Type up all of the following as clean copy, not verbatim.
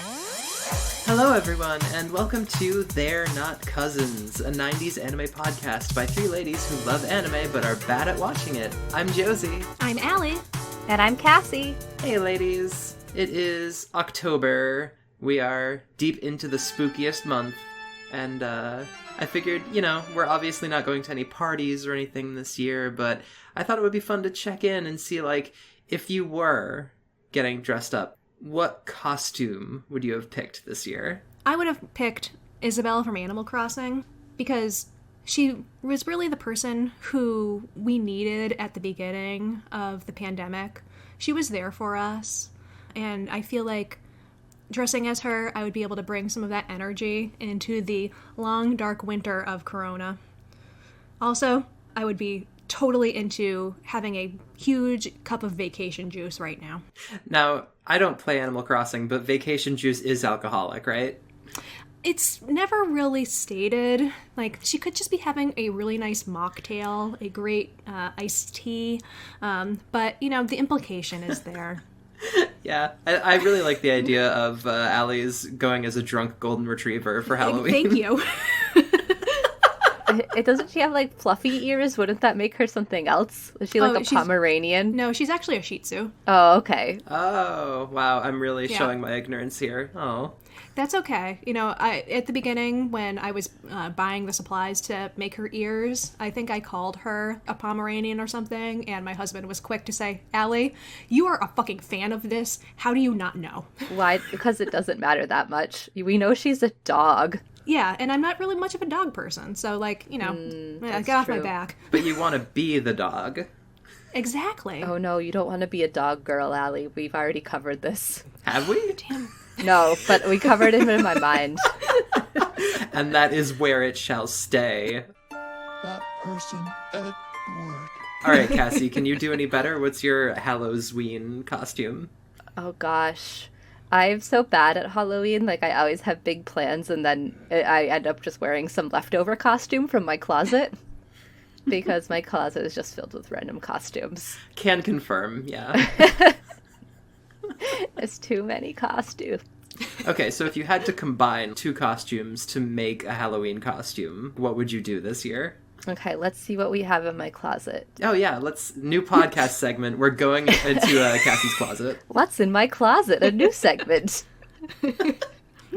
Hello everyone, and welcome to They're Not Cousins, a 90s anime podcast by three ladies who love anime but are bad at watching it. I'm Josie. I'm Allie. And I'm Cassie. Hey ladies, it is October. We are deep into the spookiest month, and I figured, we're obviously not going to any parties or anything this year, but I thought it would be fun to check in and see, if you were getting dressed up, what costume would you have picked this year? I would have picked Isabelle from Animal Crossing because she was really the person who we needed at the beginning of the pandemic. She was there for us, and I feel like dressing as her, I would be able to bring some of that energy into the long, dark winter of Corona. Also, I would be totally into having a huge cup of vacation juice right now. Now, I don't play Animal Crossing, but vacation juice is alcoholic, right? It's never really stated. She could just be having a really nice mocktail, a great iced tea, but, the implication is there. Yeah, I really like the idea of Allie's going as a drunk golden retriever for Halloween. Thank you. Doesn't she have, fluffy ears? Wouldn't that make her something else? Is she a Pomeranian? No, she's actually a Shih Tzu. Oh, okay. Oh, wow, I'm really showing my ignorance here. Oh. That's okay. At the beginning, when I was buying the supplies to make her ears, I think I called her a Pomeranian or something, and my husband was quick to say, Allie, you are a fucking fan of this. How do you not know? Why? Because it doesn't matter that much. We know she's a dog. Yeah, and I'm not really much of a dog person, so, get off my back. But you want to be the dog. Exactly. Oh, no, you don't want to be a dog girl, Allie. We've already covered this. Have we? Damn. No, but we covered it in my mind. And that is where it shall stay. That person, Edward. All right, Cassie, can you do any better? What's your Halloween costume? Oh, gosh. I'm so bad at Halloween. I always have big plans, and then I end up just wearing some leftover costume from my closet. Because my closet is just filled with random costumes. Can confirm, yeah. It's too many costumes. Okay, so if you had to combine two costumes to make a Halloween costume, what would you do this year? Okay, let's see what we have in my closet. Oh yeah, new podcast segment. We're going into Cassie's closet. What's in my closet? A new segment.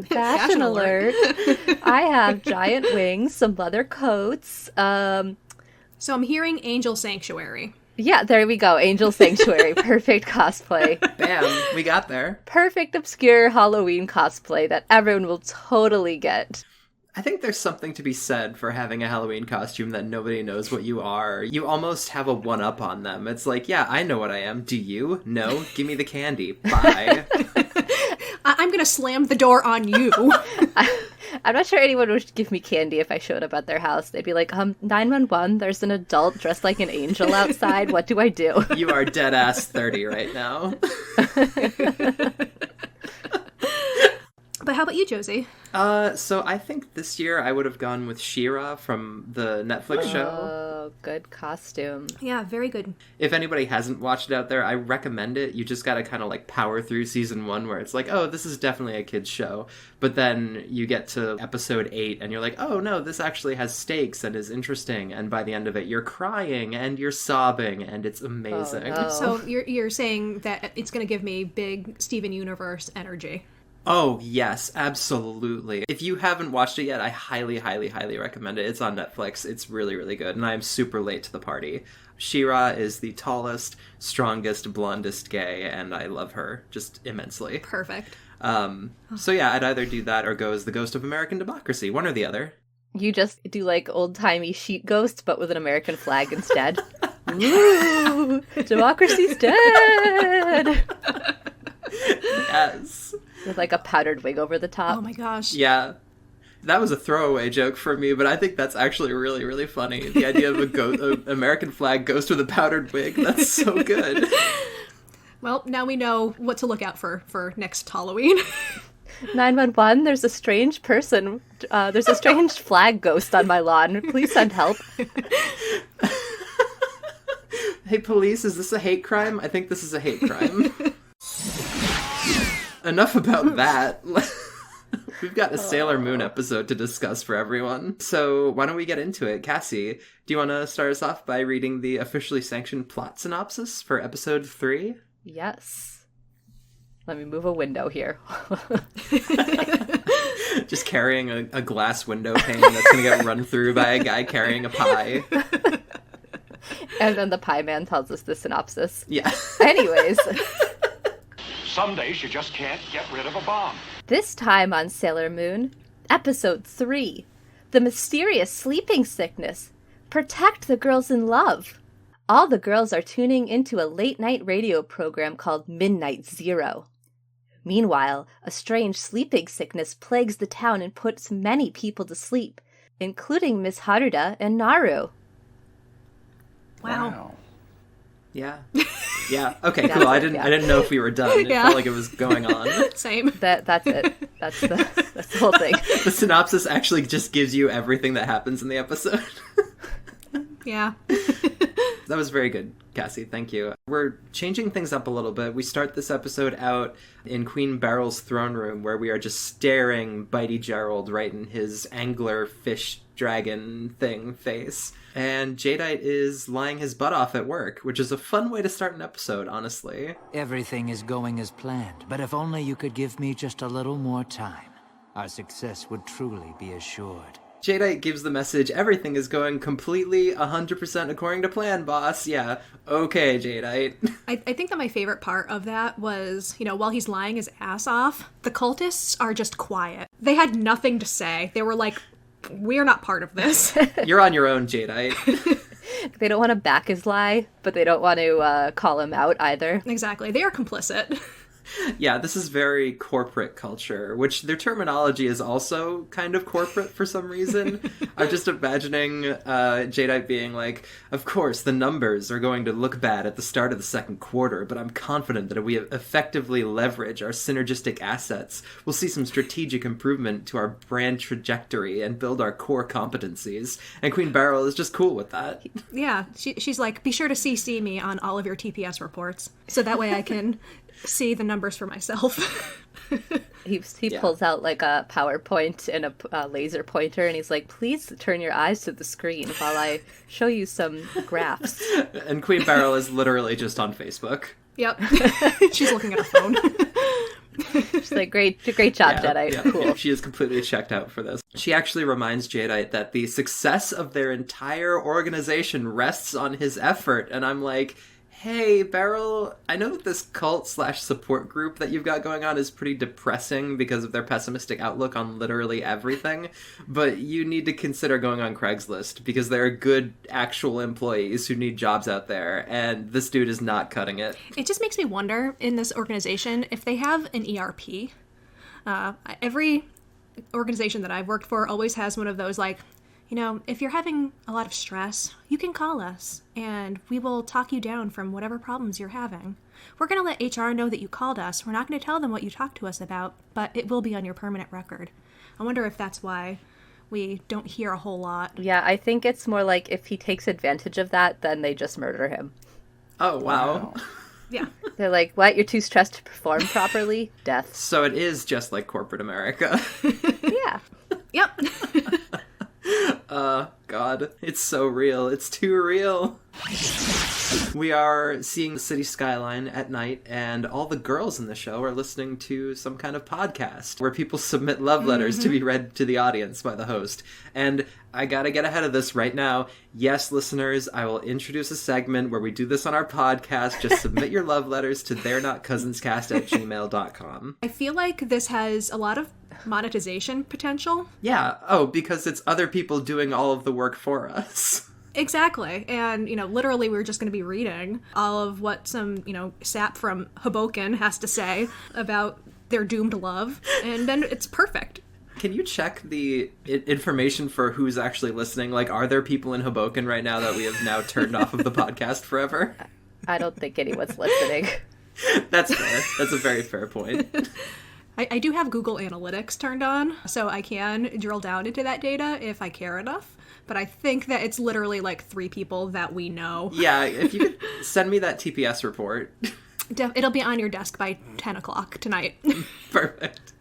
Fashion alert. I have giant wings, some leather coats. So I'm hearing Angel Sanctuary. Yeah, there we go. Angel Sanctuary. Perfect cosplay. Bam, we got there. Perfect obscure Halloween cosplay that everyone will totally get. I think there's something to be said for having a Halloween costume that nobody knows what you are. You almost have a one-up on them. It's yeah, I know what I am. Do you? No? Give me the candy. Bye. I'm going to slam the door on you. I'm not sure anyone would give me candy if I showed up at their house. They'd be like, 911, there's an adult dressed like an angel outside. What do I do? You are dead ass 30 right now. But how about you, Josie? So I think this year I would have gone with She-Ra from the Netflix show. Oh, good costume. Yeah, very good. If anybody hasn't watched it out there, I recommend it. You just gotta kind of power through season 1 where it's oh, this is definitely a kid's show. But then you get to episode 8 and you're oh no, this actually has stakes and is interesting. And by the end of it, you're crying and you're sobbing and it's amazing. Oh, no. So you're saying that it's going to give me big Steven Universe energy. Oh, yes, absolutely. If you haven't watched it yet, I highly, highly, highly recommend it. It's on Netflix. It's really, really good, and I'm super late to the party. She-Ra is the tallest, strongest, blondest gay, and I love her just immensely. Perfect. So yeah, I'd either do that or go as the Ghost of American Democracy, one or the other. You just do old-timey sheet ghost, but with an American flag instead. Woo! Democracy's dead! Yes. With a powdered wig over the top. Oh my gosh. Yeah. That was a throwaway joke for me, but I think that's actually really, really funny. The idea of a American flag ghost with a powdered wig. That's so good. Well, now we know what to look out for next Halloween. 911, there's a strange person. There's a strange flag ghost on my lawn. Please send help. Hey, police, is this a hate crime? I think this is a hate crime. enough about that. We've got a Sailor Moon episode to discuss for everyone. So why don't we get into it? Cassie, do you want to start us off by reading the officially sanctioned plot synopsis for episode 3? Yes. Let me move a window here. Just carrying a glass window pane that's going to get run through by a guy carrying a pie. And then the pie man tells us the synopsis. Yeah. Anyways. Some days you just can't get rid of a bomb. This time on Sailor Moon, Episode 3, The Mysterious Sleeping Sickness. Protect the girls in love. All the girls are tuning into a late-night radio program called Midnight Zero. Meanwhile, a strange sleeping sickness plagues the town and puts many people to sleep, including Miss Haruda and Naru. Wow. Yeah. Yeah. Okay, cool. I didn't know if we were done. It felt like it was going on. Same. That's it. That's the whole thing. The synopsis actually just gives you everything that happens in the episode. Yeah. That was very good, Cassie. Thank you. We're changing things up a little bit. We start this episode out in Queen Beryl's throne room, where we are just staring Bitey Gerald right in his angler fish dragon thing face. And Jadeite is lying his butt off at work, which is a fun way to start an episode, honestly. Everything is going as planned, but if only you could give me just a little more time, our success would truly be assured. Jadeite gives the message, everything is going completely 100% according to plan, boss. Yeah, okay, Jadeite. I think that my favorite part of that was, while he's lying his ass off, the cultists are just quiet. They had nothing to say. They were like, we're not part of this. You're on your own, Jadeite. They don't want to back his lie, but they don't want to call him out either. Exactly. They are complicit. Yeah, this is very corporate culture, which their terminology is also kind of corporate for some reason. I'm just imagining Jadeite being like, of course, the numbers are going to look bad at the start of the second quarter, but I'm confident that if we effectively leverage our synergistic assets, we'll see some strategic improvement to our brand trajectory and build our core competencies. And Queen Beryl is just cool with that. Yeah, she's like, be sure to CC me on all of your TPS reports, so that way I can see the numbers for myself. He pulls out like a PowerPoint and a laser pointer, and he's like, please turn your eyes to the screen while I show you some graphs. And Queen Beryl is literally just on Facebook. Yep. She's looking at her phone. She's like, great job, Jadeite. Yeah, cool. Yeah, she is completely checked out for this. She actually reminds Jadeite that the success of their entire organization rests on his effort, and I'm like, hey, Beryl, I know that this cult/support group that you've got going on is pretty depressing because of their pessimistic outlook on literally everything, but you need to consider going on Craigslist because there are good actual employees who need jobs out there, and this dude is not cutting it. It just makes me wonder, in this organization, if they have an ERP. Every organization that I've worked for always has one of those, like, if you're having a lot of stress, you can call us, and we will talk you down from whatever problems you're having. We're going to let HR know that you called us. We're not going to tell them what you talked to us about, but it will be on your permanent record. I wonder if that's why we don't hear a whole lot. Yeah, I think it's more like if he takes advantage of that, then they just murder him. Oh, wow. Yeah. They're like, what? You're too stressed to perform properly? Death. So it is just like corporate America. Yeah. Yep. God, it's so real. It's too real. We are seeing the city skyline at night, and all the girls in the show are listening to some kind of podcast where people submit love letters to be read to the audience by the host. And I gotta get ahead of this right now. Yes, listeners, I will introduce a segment where we do this on our podcast. Just submit your love letters to they're-not-cousinscast@gmail.com. I feel like this has a lot of monetization potential. Yeah. Oh, because it's other people doing all of the work for us. Exactly. And, literally we're just going to be reading all of what some, sap from Hoboken has to say about their doomed love. And then it's perfect. Can you check the information for who's actually listening? Like, are there people in Hoboken right now that we have now turned off of the podcast forever? I don't think anyone's listening. That's fair. That's a very fair point. I do have Google Analytics turned on, so I can drill down into that data if I care enough. But I think that it's literally like 3 people that we know. Yeah, if you could send me that TPS report. It'll be on your desk by 10 o'clock tonight. Perfect.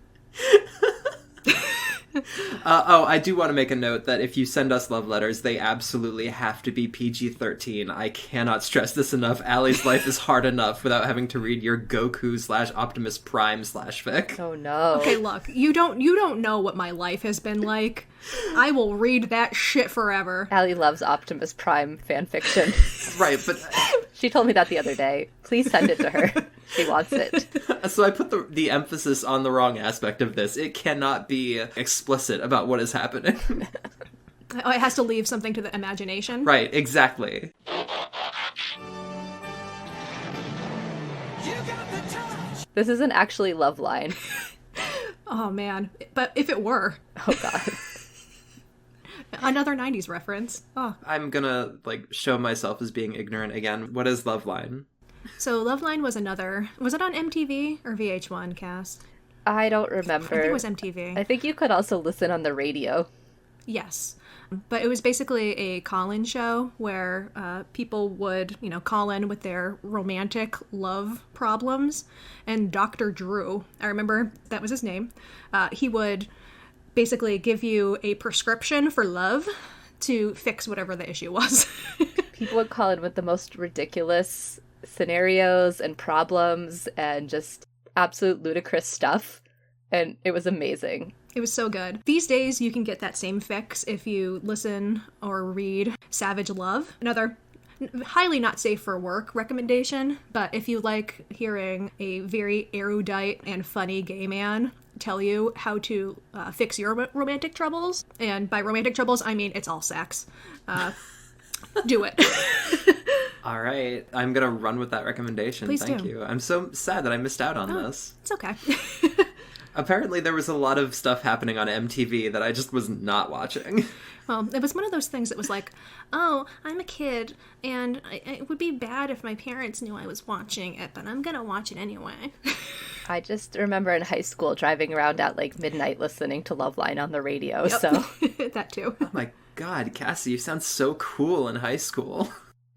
I do want to make a note that if you send us love letters, they absolutely have to be PG-13. I cannot stress this enough. Allie's life is hard enough without having to read your Goku/Optimus Prime /fic. Oh no. Okay, look, you don't know what my life has been like. I will read that shit forever. Allie loves Optimus Prime fanfiction. Right, but... She told me that the other day. Please send it to her. She wants it. So I put the emphasis on the wrong aspect of this. It cannot be explicit about what is happening. Oh, it has to leave something to the imagination. Right, exactly. This isn't actually Loveline. Oh, man. But if it were. Oh, God. Another 90s reference. Oh. I'm gonna, show myself as being ignorant again. What is Loveline? So Loveline was was it on MTV or VH1, Cass? I don't remember. I think it was MTV. I think you could also listen on the radio. Yes. But it was basically a call-in show where people would, call in with their romantic love problems. And Dr. Drew, I remember that was his name, he would basically give you a prescription for love to fix whatever the issue was. People would call in with the most ridiculous scenarios and problems and just absolute ludicrous stuff. And it was amazing. It was so good. These days, you can get that same fix if you listen or read Savage Love. Another highly not safe for work recommendation, but if you like hearing a very erudite and funny gay man tell you how to fix your romantic troubles, and by romantic troubles, I mean it's all sex, do it. All right. I'm going to run with that recommendation. Please Thank do. you. I'm so sad that I missed out on this. It's okay. Apparently there was a lot of stuff happening on MTV that I just was not watching. Well, it was one of those things that was like, oh, I'm a kid, and it would be bad if my parents knew I was watching it, but I'm gonna watch it anyway. I just remember in high school driving around at midnight listening to Loveline on the radio, Yep. so... That too. Oh my god, Cassie, you sound so cool in high school.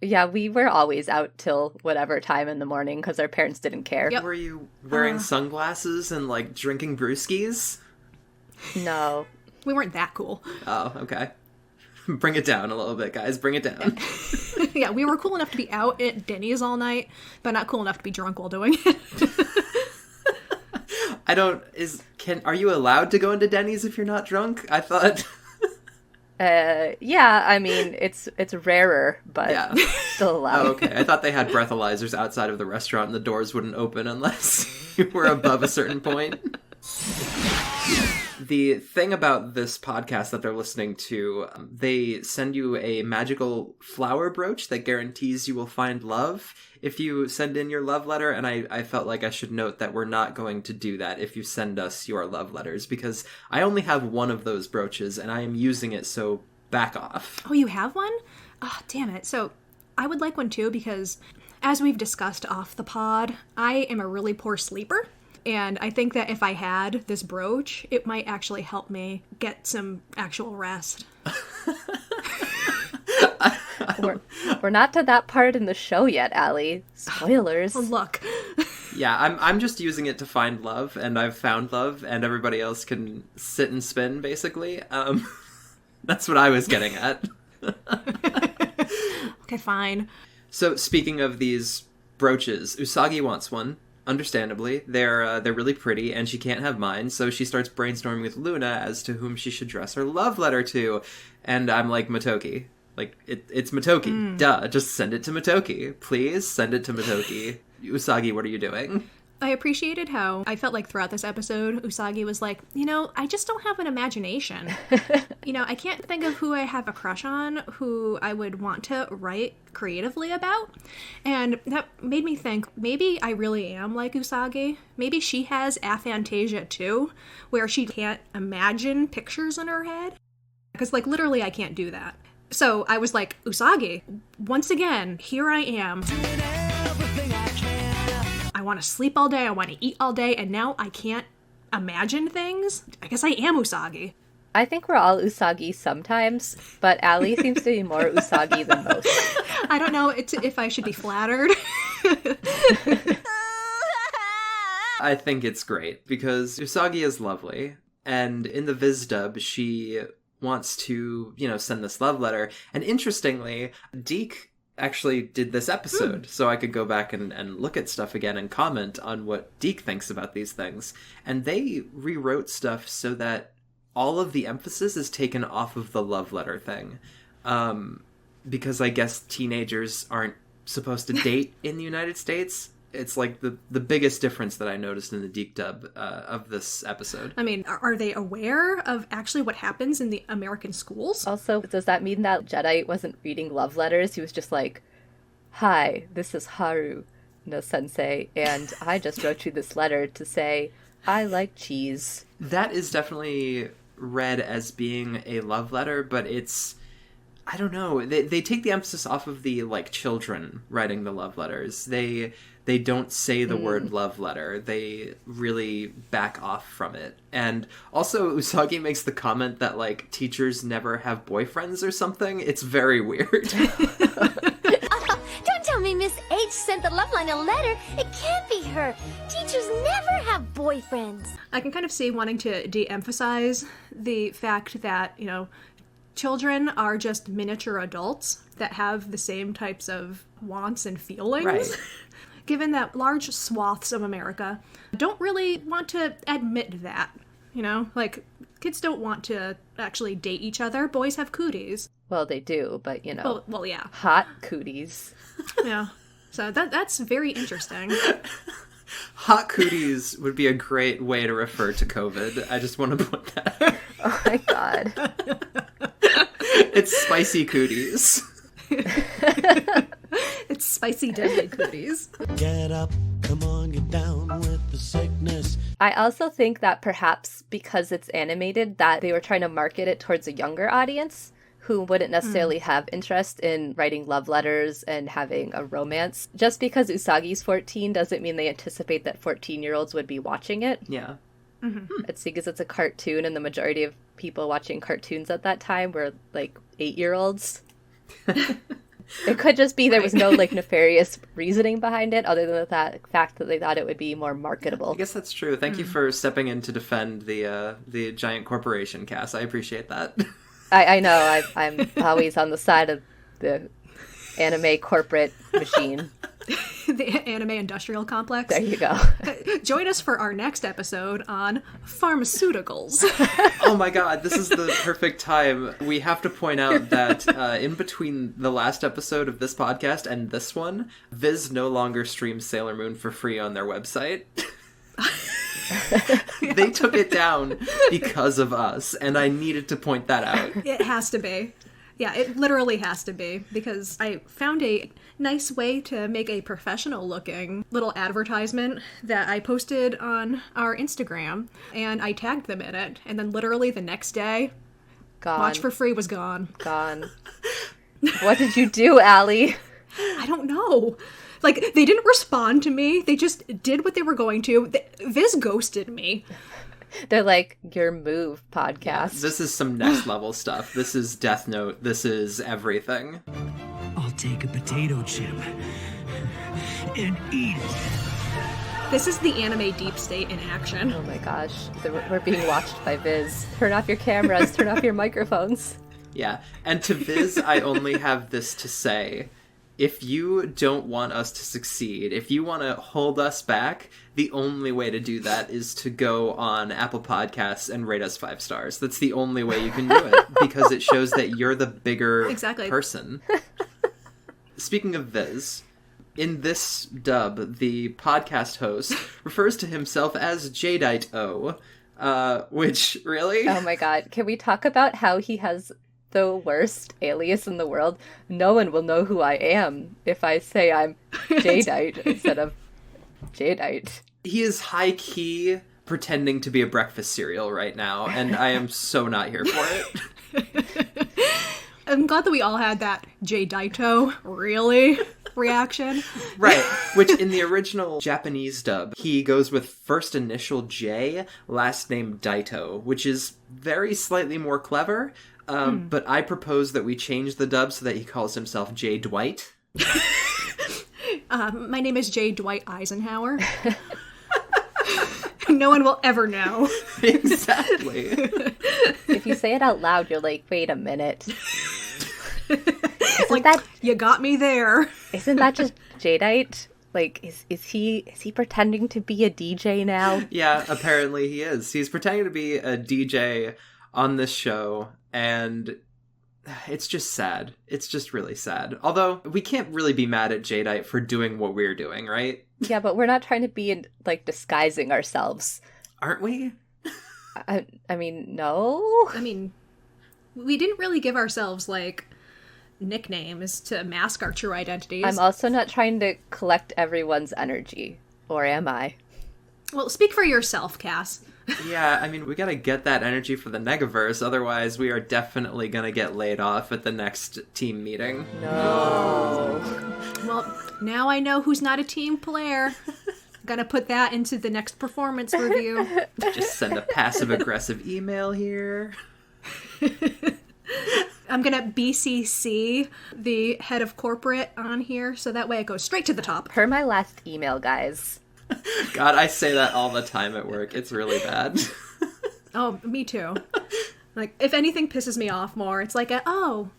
Yeah, we were always out till whatever time in the morning because our parents didn't care. Yep. Were you wearing sunglasses and, drinking brewskis? No. We weren't that cool. Oh, okay. Bring it down a little bit, guys. Bring it down. Yeah, we were cool enough to be out at Denny's all night, but not cool enough to be drunk while doing it. Are you allowed to go into Denny's if you're not drunk? I thought... Yeah, I mean, it's rarer, but Yeah. still allowed. Oh, okay. I thought they had breathalyzers outside of the restaurant and the doors wouldn't open unless you were above a certain point. The thing about this podcast that they're listening to, they send you a magical flower brooch that guarantees you will find love if you send in your love letter, and I felt like I should note that we're not going to do that if you send us your love letters, because I only have one of those brooches, and I am using it, so back off. Oh, you have one? Oh, damn it. So, I would like one too, because as we've discussed off the pod, I am a really poor sleeper. And I think that if I had this brooch, it might actually help me get some actual rest. We're not to that part in the show yet, Allie. Spoilers. Look. Yeah, I'm just using it to find love, and I've found love, and everybody else can sit and spin, basically. That's what I was getting at. Okay, fine. So, speaking of these brooches, Usagi wants one. Understandably, they're really pretty, and she can't have mine, so she starts brainstorming with Luna as to whom she should address her love letter to. And I'm like, Motoki. It's Motoki. Duh, just send it to Motoki. Please, send it to Motoki. Usagi, what are you doing? I appreciated how I felt like throughout this episode, Usagi was like, I just don't have an imagination. I can't think of who I have a crush on, who I would want to write creatively about. And that made me think, maybe I really am like Usagi. Maybe she has aphantasia too, where she can't imagine pictures in her head. Because, literally I can't do that. So I was like, Usagi, once again, here I am. I want to sleep all day, I want to eat all day, and now I can't imagine things? I guess I am Usagi. I think we're all Usagi sometimes, but Allie seems to be more Usagi than most. I don't know if I should be flattered. I think it's great because Usagi is lovely, and in the Viz dub, she wants to, send this love letter. And interestingly, Deke actually did this episode, so I could go back and look at stuff again and comment on what Deke thinks about these things. And they rewrote stuff so that all of the emphasis is taken off of the love letter thing. Because I guess teenagers aren't supposed to date in the United States. It's like the biggest difference that I noticed in the Deke dub of this episode. I mean, are they aware of actually what happens in the American schools? Also, does that mean that Jedi wasn't reading love letters? He was just like, "Hi, this is Haru no sensei, and I just wrote you this letter to say I like cheese." That is definitely read as being a love letter, but it's, I don't know, they take the emphasis off of the children writing the love letters. They don't say the word love letter. They really back off from it. And also Usagi makes the comment that teachers never have boyfriends or something. It's very weird. Don't tell me Miss H sent the love line a letter. It can't be her. Teachers never have boyfriends. I can kind of see wanting to de-emphasize the fact that, children are just miniature adults that have the same types of wants and feelings. Right. Given that large swaths of America don't really want to admit that, kids don't want to actually date each other. Boys have cooties. Well, they do, but Well, yeah. Hot cooties. Yeah. So that's very interesting. Hot cooties would be a great way to refer to COVID. I just want to point that out. Oh my god. It's spicy cooties. It's spicy, deadly cooties. Get up, come on, get down with the sickness. I also think that perhaps because it's animated, that they were trying to market it towards a younger audience who wouldn't necessarily have interest in writing love letters and having a romance. Just because Usagi's 14 doesn't mean they anticipate that 14-year-olds would be watching it. Yeah. It's because it's a cartoon, and the majority of people watching cartoons at that time were 8-year-olds. It could just be there was no nefarious reasoning behind it, other than the fact that they thought it would be more marketable. I guess that's true. Thank you for stepping in to defend the giant corporation, Cass. I appreciate that. I know. I'm always on the side of the anime corporate machine. The anime industrial complex. There you go. Join us for our next episode on pharmaceuticals. Oh my god, this is the perfect time. We have to point out that in between the last episode of this podcast and this one, Viz no longer streams Sailor Moon for free on their website. They took it down because of us, and I needed to point that out. It has to be. Yeah, it literally has to be, because I found a nice way to make a professional-looking little advertisement that I posted on our Instagram, and I tagged them in it, and then literally the next day, Gone. Watch for Free was gone. Gone. What did you do, Allie? I don't know. They didn't respond to me. They just did what they were going to. Viz ghosted me. They're like, your move, podcast. This is some next level stuff. This is Death Note. This is everything. I'll take a potato chip and eat it. This is the anime deep state in action. Oh my gosh. We're being watched by Viz. Turn off your cameras. Turn off your microphones. Yeah. And to Viz, I only have this to say. If you don't want us to succeed, if you want to hold us back, the only way to do that is to go on Apple Podcasts and rate us 5 stars. That's the only way you can do it, because it shows that you're the bigger person. Speaking of Viz, in this dub, the podcast host refers to himself as Jadeite-O, which, really? Oh my god. Can we talk about how he has the worst alias in the world? No one will know who I am if I say I'm Jadeite instead of Jadeite. He is high-key pretending to be a breakfast cereal right now, and I am so not here for it. I'm glad that we all had that Jadeito, really, reaction. Right, which in the original Japanese dub, he goes with first initial J, last name Daito, which is very slightly more clever. But I propose that we change the dub so that he calls himself J. Dwight. My name is J. Dwight Eisenhower. No one will ever know. Exactly. If you say it out loud, you're like, wait a minute. Like, you got me there. Isn't that just Jadeite? Like, is he pretending to be a DJ now? Yeah, apparently he is. He's pretending to be a DJ on this show, and it's just sad. It's just really sad. Although, we can't really be mad at Jadeite for doing what we're doing, right? Yeah, but we're not trying to be, like, disguising ourselves. Aren't we? I mean, no. I mean, we didn't really give ourselves, like, nicknames to mask our true identities. I'm also not trying to collect everyone's energy. Or am I? Well, speak for yourself, Cass. Yeah, I mean, we gotta get that energy for the Negaverse, otherwise we are definitely gonna get laid off at the next team meeting. No. Well, now I know who's not a team player. Gotta put that into the next performance review. Just send a passive-aggressive email here. I'm gonna BCC the head of corporate on here, so that way it goes straight to the top. Per my last email, guys. God, I say that all the time at work. It's really bad. Oh, me too. Like, if anything pisses me off more, it's like, oh,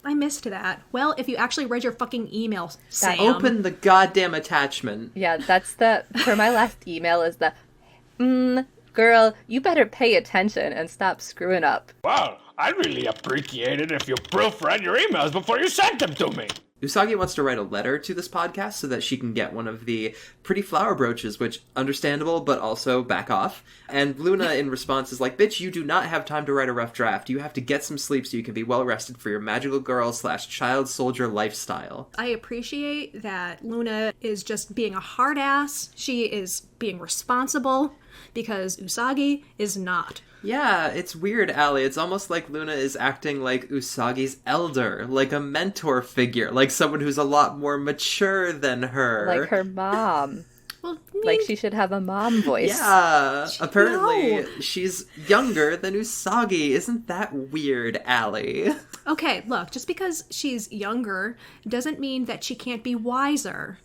I missed that. Well, if you actually read your fucking email, Sam. Open the goddamn attachment. Yeah, that's the... Per my last email is the... girl, you better pay attention and stop screwing up. Well, I'd really appreciate it if you proofread your emails before you sent them to me. Usagi wants to write a letter to this podcast so that she can get one of the pretty flower brooches, which, understandable, but also back off. And Luna, in response, is like, bitch, you do not have time to write a rough draft. You have to get some sleep so you can be well rested for your magical girl / child soldier lifestyle. I appreciate that Luna is just being a hard ass. She is being responsible, because Usagi is not. Yeah, it's weird, Allie. It's almost like Luna is acting like Usagi's elder, like a mentor figure, like someone who's a lot more mature than her. Like her mom. Well, I mean, Like she should have a mom voice. Yeah, apparently no. she's younger than Usagi. Isn't that weird, Allie? okay, look, just because she's younger doesn't mean that she can't be wiser.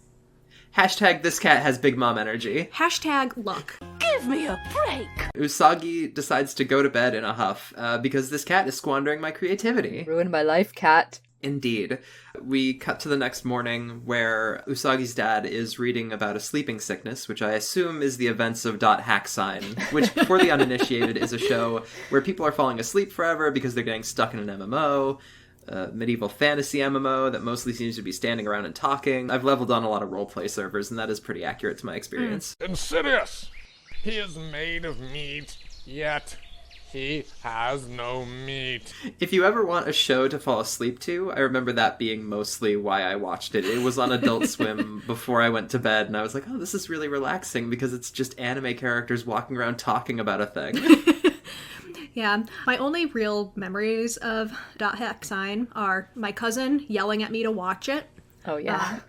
Hashtag this cat has big mom energy. Hashtag luck. Give me a break. Usagi decides to go to bed in a huff because this cat is squandering my creativity. Ruined my life, cat. Indeed. We cut to the next morning where Usagi's dad is reading about a sleeping sickness, which I assume is the events of Hack Sign, which, for the uninitiated, is a show where people are falling asleep forever because they're getting stuck in an MMO. Medieval fantasy MMO that mostly seems to be standing around and talking. I've leveled on a lot of roleplay servers, and that is pretty accurate to my experience. Insidious! He is made of meat, yet he has no meat. If you ever want a show to fall asleep to, I remember that being mostly why I watched it. It was on Adult Swim before I went to bed, and I was like, oh, this is really relaxing because it's just anime characters walking around talking about a thing. Yeah, my only real memories of Hack Sign are my cousin yelling at me to watch it. Oh, yeah.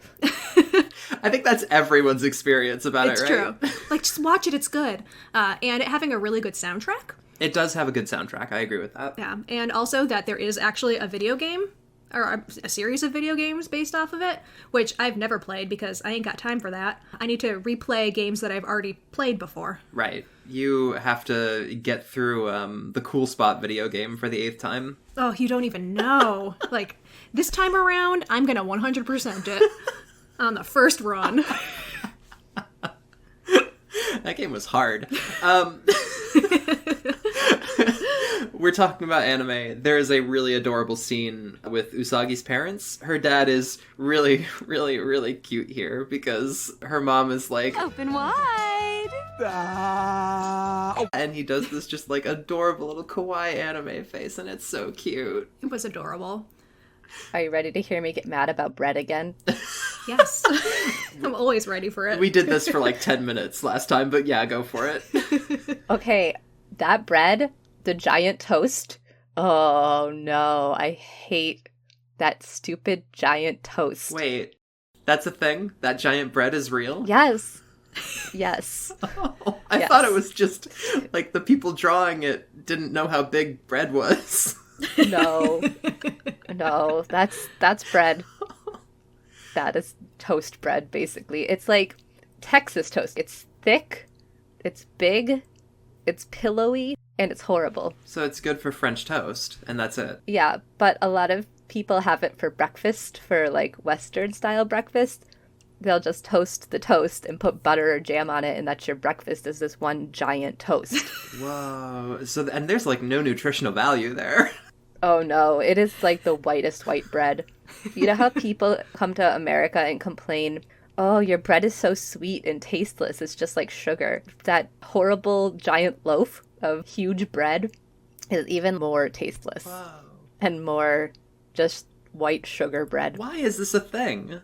I think that's everyone's experience about it, right? It's true. Like, just watch it, it's good. And it having a really good soundtrack. It does have a good soundtrack, I agree with that. Yeah, and also that there is actually a video game, or a series of video games based off of it, which I've never played because I ain't got time for that. I need to replay games that I've already played before. Right. You have to get through the Cool Spot video game for the 8th time. Oh, you don't even know. Like, this time around, I'm gonna 100% it on the first run. That game was hard. We're talking about anime. There is a really adorable scene with Usagi's parents. Her dad is really, really, really cute here because her mom is like, Open wide. and he does this just like adorable little kawaii anime face, and it's so cute. It was adorable. Are you ready to hear me get mad about bread again? Yes. I'm always ready for it. We did this for like 10 minutes last time, but yeah, go for it. Okay, that bread, the giant toast. Oh no, I hate that stupid giant toast. Wait, that's a thing? That giant bread is real? Yes. Yes. I Yes. thought it was just like the people drawing it didn't know how big bread was. No. No, that's bread. That is toast bread, basically. It's like Texas toast. It's thick, It's big, it's pillowy, and it's horrible. So it's good for French toast, and that's it. Yeah, but a lot of people have it for breakfast, for like Western style breakfast. They'll just toast the toast and put butter or jam on it, and that's your breakfast, is this one giant toast. Whoa. So, and there's like no nutritional value there. Oh no, it is like the whitest white bread. You know how people come to America and complain, oh, your bread is so sweet and tasteless, it's just like sugar. That horrible giant loaf of huge bread is even more tasteless. Whoa. And more just white sugar bread. Why is this a thing?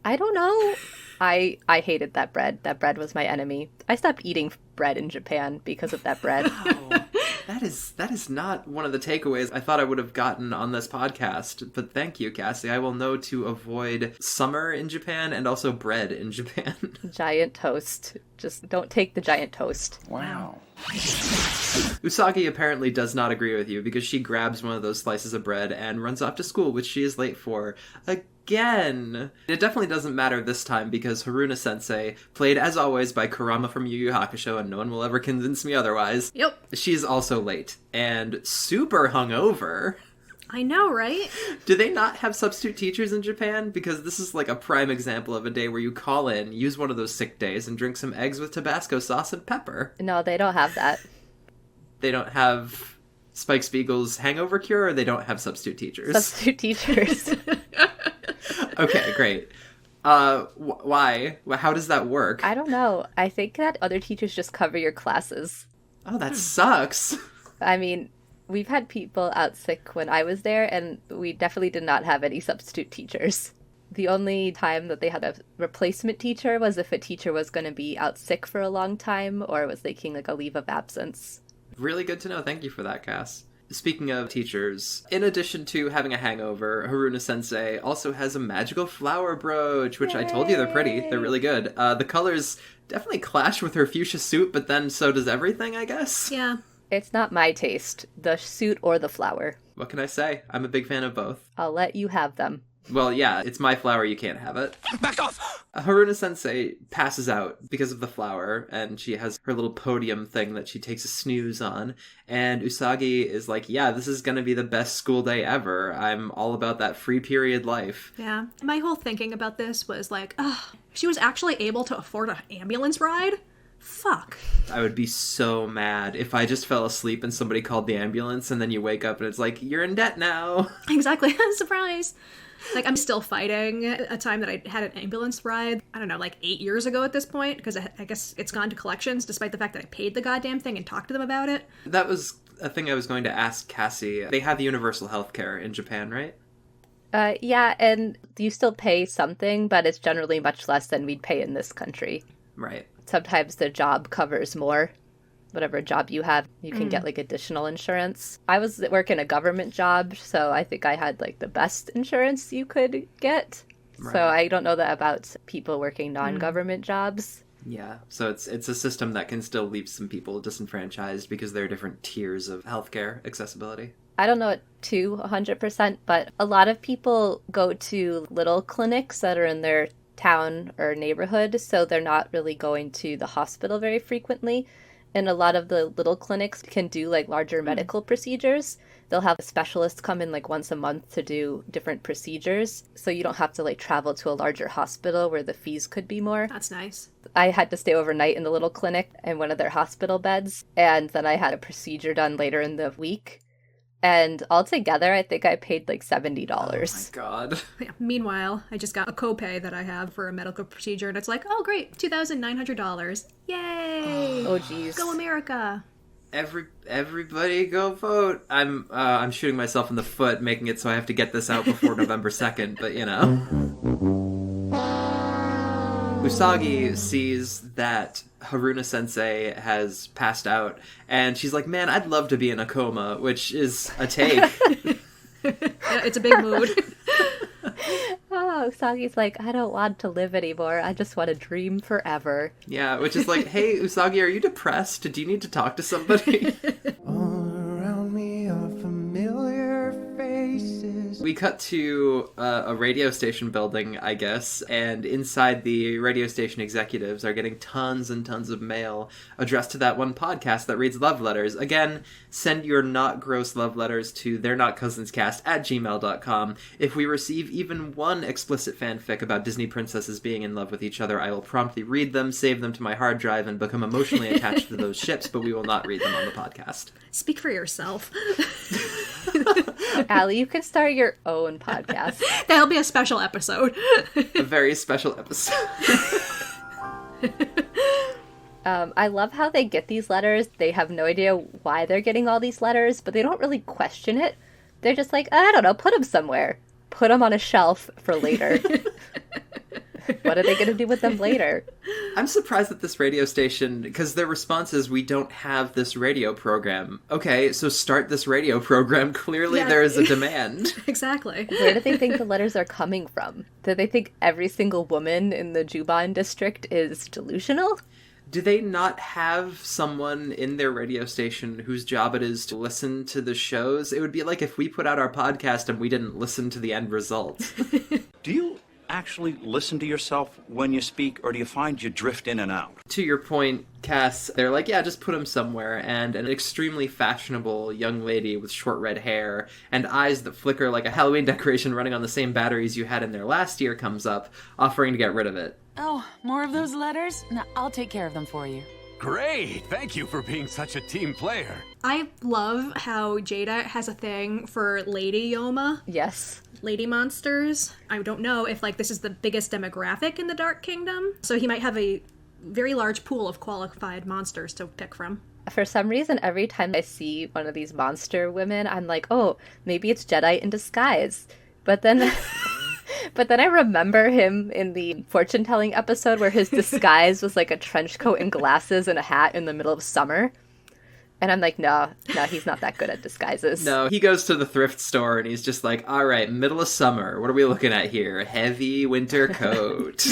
I don't know. I hated that bread. That bread was my enemy. I stopped eating bread in Japan because of that bread. Wow. That is not one of the takeaways I thought I would have gotten on this podcast, but thank you, Cassie. I will know to avoid summer in Japan and also bread in Japan. Giant toast. Just don't take the giant toast. Wow. Usagi apparently does not agree with you because she grabs one of those slices of bread and runs off to school, which she is late for. Again. It definitely doesn't matter this time because Haruna-sensei, played as always by Kurama from Yu Yu Hakusho, and no one will ever convince me otherwise. Yep. She's also late and super hungover. I know, right? Do they not have substitute teachers in Japan? Because this is like a prime example of a day where you call in, use one of those sick days, and drink some eggs with Tabasco sauce and pepper. No, they don't have that. They don't have Spike Spiegel's hangover cure, or they don't have substitute teachers? Substitute teachers. Okay, great. Why? How does that work? I don't know. I think that other teachers just cover your classes. Oh, that sucks. I mean, we've had people out sick when I was there, and we definitely did not have any substitute teachers. The only time that they had a replacement teacher was if a teacher was going to be out sick for a long time or was taking like a leave of absence. Really good to know. Thank you for that, Cass. Speaking of teachers, in addition to having a hangover, Haruna-sensei also has a magical flower brooch, which I told you they're pretty. They're really good. The colors definitely clash with her fuchsia suit, but then so does everything, I guess. Yeah. It's not my taste, the suit or the flower. What can I say? I'm a big fan of both. I'll let you have them. Well, yeah, it's my flower, you can't have it. Back off! Haruna-sensei passes out because of the flower, and she has her little podium thing that she takes a snooze on, and Usagi is like, yeah, this is gonna be the best school day ever. I'm all about that free period life. Yeah. My whole thinking about this was like, she was actually able to afford an ambulance ride? Fuck. I would be so mad if I just fell asleep and somebody called the ambulance, and then you wake up and it's like, you're in debt now. Exactly. Surprise. Like, I'm still fighting a time that I had an ambulance ride, I don't know, like 8 years ago at this point, because I guess it's gone to collections, despite the fact that I paid the goddamn thing and talked to them about it. That was a thing I was going to ask Cassie. They have universal healthcare in Japan, right? Yeah, and you still pay something, but it's generally much less than we'd pay in this country. Right. Sometimes the job covers more. Whatever job you have, you can get like additional insurance. I was working a government job, so I think I had like the best insurance you could get. Right. So I don't know that about people working non-government jobs. Yeah, so it's a system that can still leave some people disenfranchised because there are different tiers of healthcare accessibility. I don't know it too 100%, but a lot of people go to little clinics that are in their town or neighborhood, so they're not really going to the hospital very frequently. And a lot of the little clinics can do like larger medical procedures. They'll have specialists come in like once a month to do different procedures. So you don't have to like travel to a larger hospital where the fees could be more. That's nice. I had to stay overnight in the little clinic in one of their hospital beds. And then I had a procedure done later in the week. And altogether, I think I paid like $70. Oh my god. Yeah. Meanwhile, I just got a copay that I have for a medical procedure, and it's like, oh great, $2,900. Yay! Oh geez. Go America! Everybody go vote. I'm shooting myself in the foot, making it so I have to get this out before November 2nd, but you know. Usagi sees that Haruna-sensei has passed out, and she's like, man, I'd love to be in a coma, which is a take. Yeah, it's a big mood. Oh, Usagi's like, I don't want to live anymore. I just want to dream forever. Yeah, which is like, hey, Usagi, are you depressed? Do you need to talk to somebody? All around me are familiar faces. We cut to a radio station building, I guess, and inside the radio station executives are getting tons and tons of mail addressed to that one podcast that reads love letters. Again, send your not gross love letters to they'renotcousinscast@gmail.com. If we receive even one explicit fanfic about Disney princesses being in love with each other, I will promptly read them, save them to my hard drive, and become emotionally attached to those ships, but we will not read them on the podcast. Speak for yourself. Allie, you can start your own podcast. That'll be a special episode. A very special episode. I love how they get these letters. They have no idea why they're getting all these letters, but they don't really question it. They're just like, I don't know, put them somewhere. Put them on a shelf for later. What are they going to do with them later? I'm surprised that this radio station, because their response is, we don't have this radio program. Okay, so start this radio program. Clearly there is a demand. Exactly. Where do they think the letters are coming from? Do they think every single woman in the Juban district is delusional? Do they not have someone in their radio station whose job it is to listen to the shows? It would be like if we put out our podcast and we didn't listen to the end result. Do you actually listen to yourself when you speak, or do you find you drift in and out? To your point, Cass, they're like, yeah, just put him somewhere, and an extremely fashionable young lady with short red hair and eyes that flicker like a Halloween decoration running on the same batteries you had in there last year comes up, offering to get rid of it. Oh, more of those letters? No, I'll take care of them for you. Great! Thank you for being such a team player. I love how Jada has a thing for Lady Yoma. Yes. Lady monsters. I don't know if, like, this is the biggest demographic in the Dark Kingdom, so he might have a very large pool of qualified monsters to pick from. For some reason, every time I see one of these monster women, I'm like, oh, maybe it's Jedi in disguise. But then... But then I remember him in the fortune-telling episode where his disguise was like a trench coat and glasses and a hat in the middle of summer. And I'm like, no, he's not that good at disguises. No, he goes to the thrift store and he's just like, all right, middle of summer. What are we looking at here? Heavy winter coat.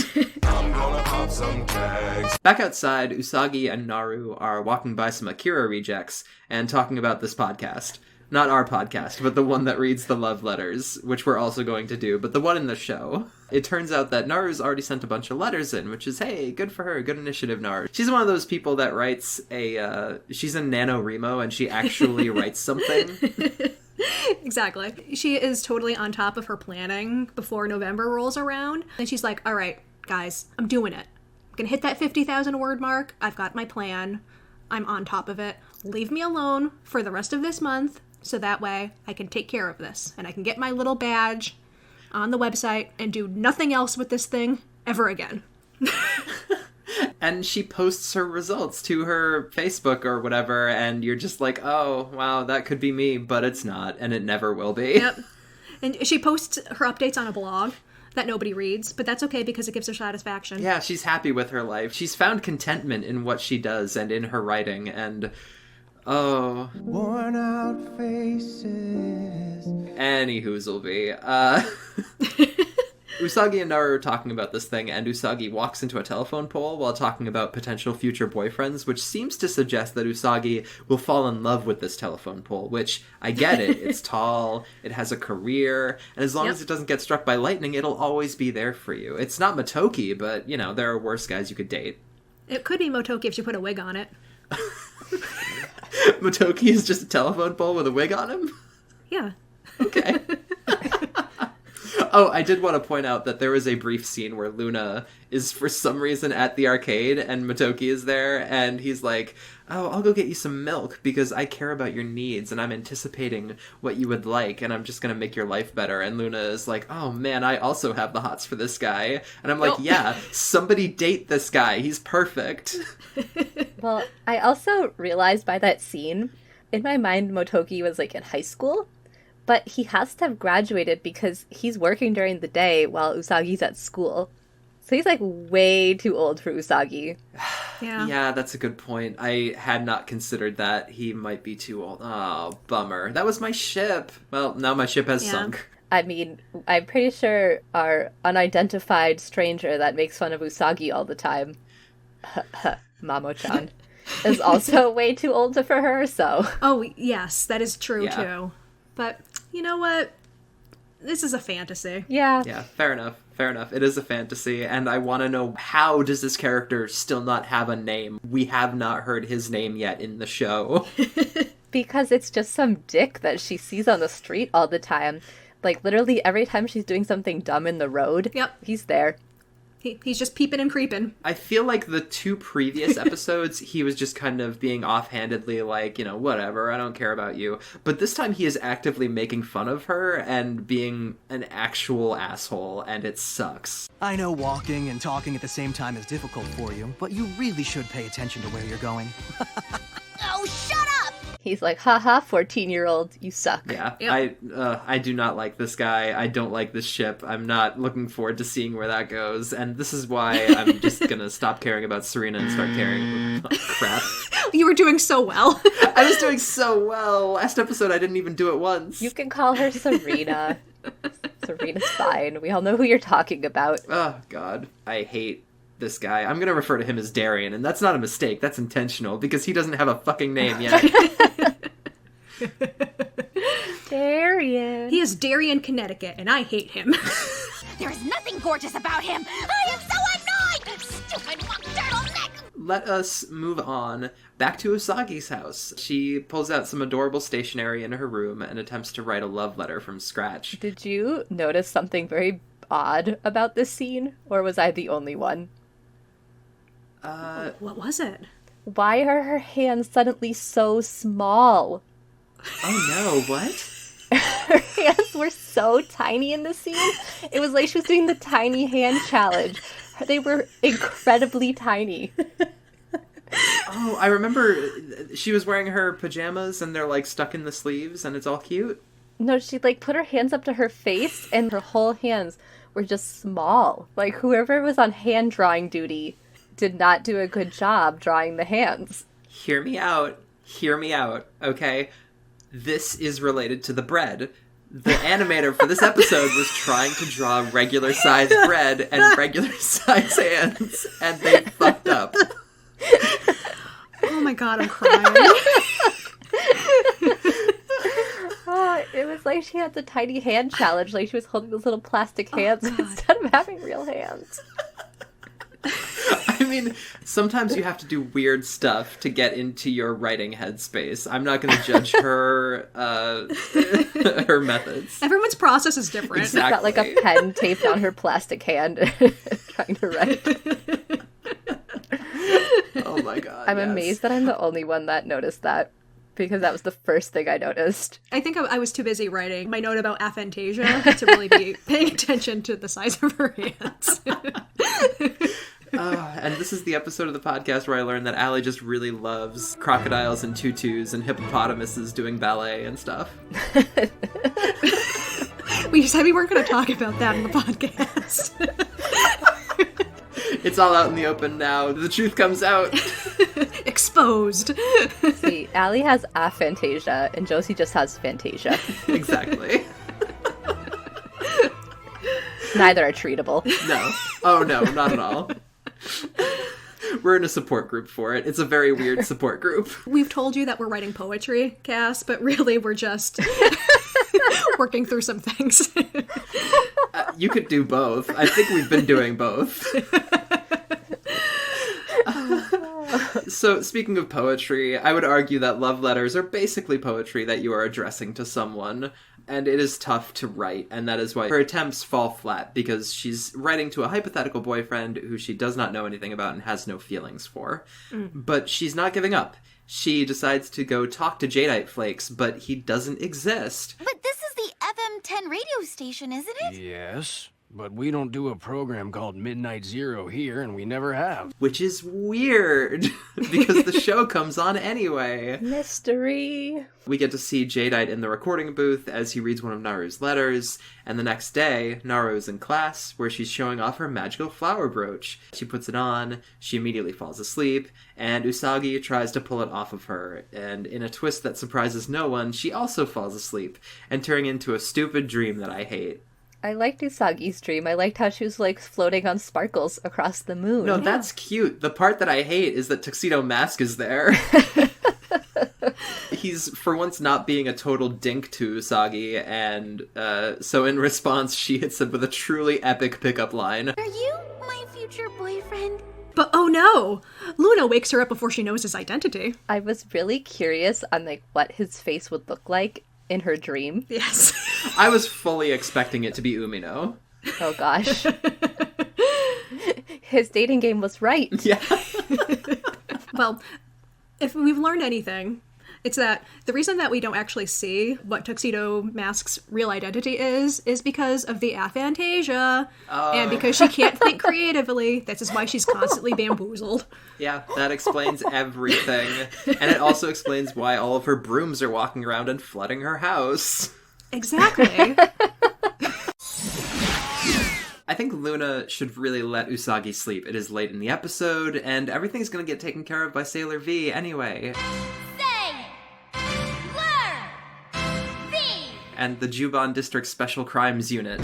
I'm gonna pop some tags. Back outside, Usagi and Naru are walking by some Akira rejects and talking about this podcast. Not our podcast, but the one that reads the love letters, which we're also going to do, but the one in the show. It turns out that Naru's already sent a bunch of letters in, which is, hey, good for her, good initiative, Naru. She's one of those people that writes she's a NaNoWriMo and she actually writes something. Exactly. She is totally on top of her planning before November rolls around. And she's like, all right, guys, I'm doing it. I'm gonna hit that 50,000 word mark. I've got my plan. I'm on top of it. Leave me alone for the rest of this month. So that way I can take care of this and I can get my little badge on the website and do nothing else with this thing ever again. And she posts her results to her Facebook or whatever, and you're just like, oh, wow, that could be me, but it's not, and it never will be. Yep. And she posts her updates on a blog that nobody reads, but that's okay because it gives her satisfaction. Yeah, she's happy with her life. She's found contentment in what she does and in her writing, and... oh. Worn out faces. Any whoozleby. Usagi and Naru are talking about this thing, and Usagi walks into a telephone pole while talking about potential future boyfriends, which seems to suggest that Usagi will fall in love with this telephone pole, which, I get it, it's tall, it has a career, and as long as it doesn't get struck by lightning, it'll always be there for you. It's not Motoki, but, you know, there are worse guys you could date. It could be Motoki if she put a wig on it. Motoki is just a telephone pole with a wig on him? Yeah. Okay. Oh, I did want to point out that there was a brief scene where Luna is for some reason at the arcade and Motoki is there and he's like, oh, I'll go get you some milk because I care about your needs and I'm anticipating what you would like and I'm just going to make your life better. And Luna is like, oh man, I also have the hots for this guy. And I'm like, yeah, somebody date this guy. He's perfect. Well, I also realized by that scene, in my mind, Motoki was like in high school. But he has to have graduated because he's working during the day while Usagi's at school. So he's like way too old for Usagi. Yeah. Yeah, that's a good point. I had not considered that. He might be too old. Oh, bummer. That was my ship. Well, now my ship has sunk. I mean, I'm pretty sure our unidentified stranger that makes fun of Usagi all the time, Mamo-chan, is also way too old for her, so... Oh, yes, that is true, too. But, you know what? This is a fantasy. Yeah. Yeah, fair enough. Fair enough. It is a fantasy, and I want to know, how does this character still not have a name? We have not heard his name yet in the show. Because it's just some dick that she sees on the street all the time. Like, literally every time she's doing something dumb in the road, he's there. He's just peeping and creeping. I feel like the 2 previous episodes, he was just kind of being offhandedly like, whatever, I don't care about you. But this time he is actively making fun of her and being an actual asshole, and it sucks. I know walking and talking at the same time is difficult for you, but you really should pay attention to where you're going. Oh, shut up! He's like, haha, 14-year-old, you suck. Yeah, yep. I do not like this guy. I don't like this ship. I'm not looking forward to seeing where that goes. And this is why I'm just gonna stop caring about Serena and start caring about crap. You were doing so well. I was doing so well. Last episode I didn't even do it once. You can call her Serena. Serena's fine. We all know who you're talking about. Oh, God. I hate this guy. I'm going to refer to him as Darian, and that's not a mistake. That's intentional, because he doesn't have a fucking name yet. Darian. He is Darien, Connecticut, and I hate him. There is nothing gorgeous about him. I am so annoyed! Stupid mock turtleneck! Let us move on back to Usagi's house. She pulls out some adorable stationery in her room and attempts to write a love letter from scratch. Did you notice something very odd about this scene, or was I the only one? What was it? Why are her hands suddenly so small? Oh no, what? Her hands were so tiny in the scene. It was like she was doing the tiny hand challenge. They were incredibly tiny. Oh, I remember she was wearing her pajamas and they're like stuck in the sleeves and it's all cute. No, she like put her hands up to her face and her whole hands were just small. Like whoever was on hand drawing duty did not do a good job drawing the hands. Hear me out. Hear me out, okay? This is related to the bread. The animator for this episode was trying to draw regular size bread and regular size hands, and they fucked up. Oh my God, I'm crying. It was like she had the tiny hand challenge, like she was holding those little plastic hands instead of having real hands. I mean, sometimes you have to do weird stuff to get into your writing headspace. I'm not going to judge her her methods. Everyone's process is different. Exactly. Got like a pen taped on her plastic hand trying to write. Oh my God. I'm amazed that I'm the only one that noticed that, because that was the first thing I noticed. I think I was too busy writing my note about aphantasia to really be paying attention to the size of her hands. And this is the episode of the podcast where I learned that Allie just really loves crocodiles and tutus and hippopotamuses doing ballet and stuff. We said we weren't going to talk about that in the podcast. It's all out in the open now. The truth comes out. Exposed. See, Allie has aphantasia and Josie just has fantasia. Exactly. Neither are treatable. No. Oh no, not at all. We're in a support group for it. It's a very weird support group. We've told you that we're writing poetry, Cass, but really we're just working through some things. You could do both. I think we've been doing both. So, speaking of poetry, I would argue that love letters are basically poetry that you are addressing to someone, and it is tough to write, and that is why her attempts fall flat, because she's writing to a hypothetical boyfriend who she does not know anything about and has no feelings for. But she's not giving up. She decides to go talk to Jadeite Flakes, but he doesn't exist. But this is the FM10 radio station, isn't it? Yes, but we don't do a program called Midnight Zero here, and we never have. Which is weird, because the show comes on anyway. Mystery. We get to see Jadeite in the recording booth as he reads one of Naru's letters, and the next day, Naru is in class, where she's showing off her magical flower brooch. She puts it on, she immediately falls asleep, and Usagi tries to pull it off of her, and in a twist that surprises no one, she also falls asleep, entering into a stupid dream that I hate. I liked Usagi's dream. I liked how she was like floating on sparkles across the moon. No, that's cute. The part that I hate is that Tuxedo Mask is there. He's, for once, not being a total dink to Usagi, and so in response, she hits him with a truly epic pickup line. Are you my future boyfriend? But oh no! Luna wakes her up before she knows his identity. I was really curious on what his face would look like in her dream. Yes. I was fully expecting it to be Umino. Oh gosh. His dating game was right. Yeah. Well, if we've learned anything, it's that the reason that we don't actually see what Tuxedo Mask's real identity is because of the aphantasia. And because she can't think creatively. This is why she's constantly bamboozled. Yeah, that explains everything. And it also explains why all of her brooms are walking around and flooding her house. Exactly. I think Luna should really let Usagi sleep. It is late in the episode, and everything's gonna get taken care of by Sailor V anyway. And the Juban District Special Crimes Unit.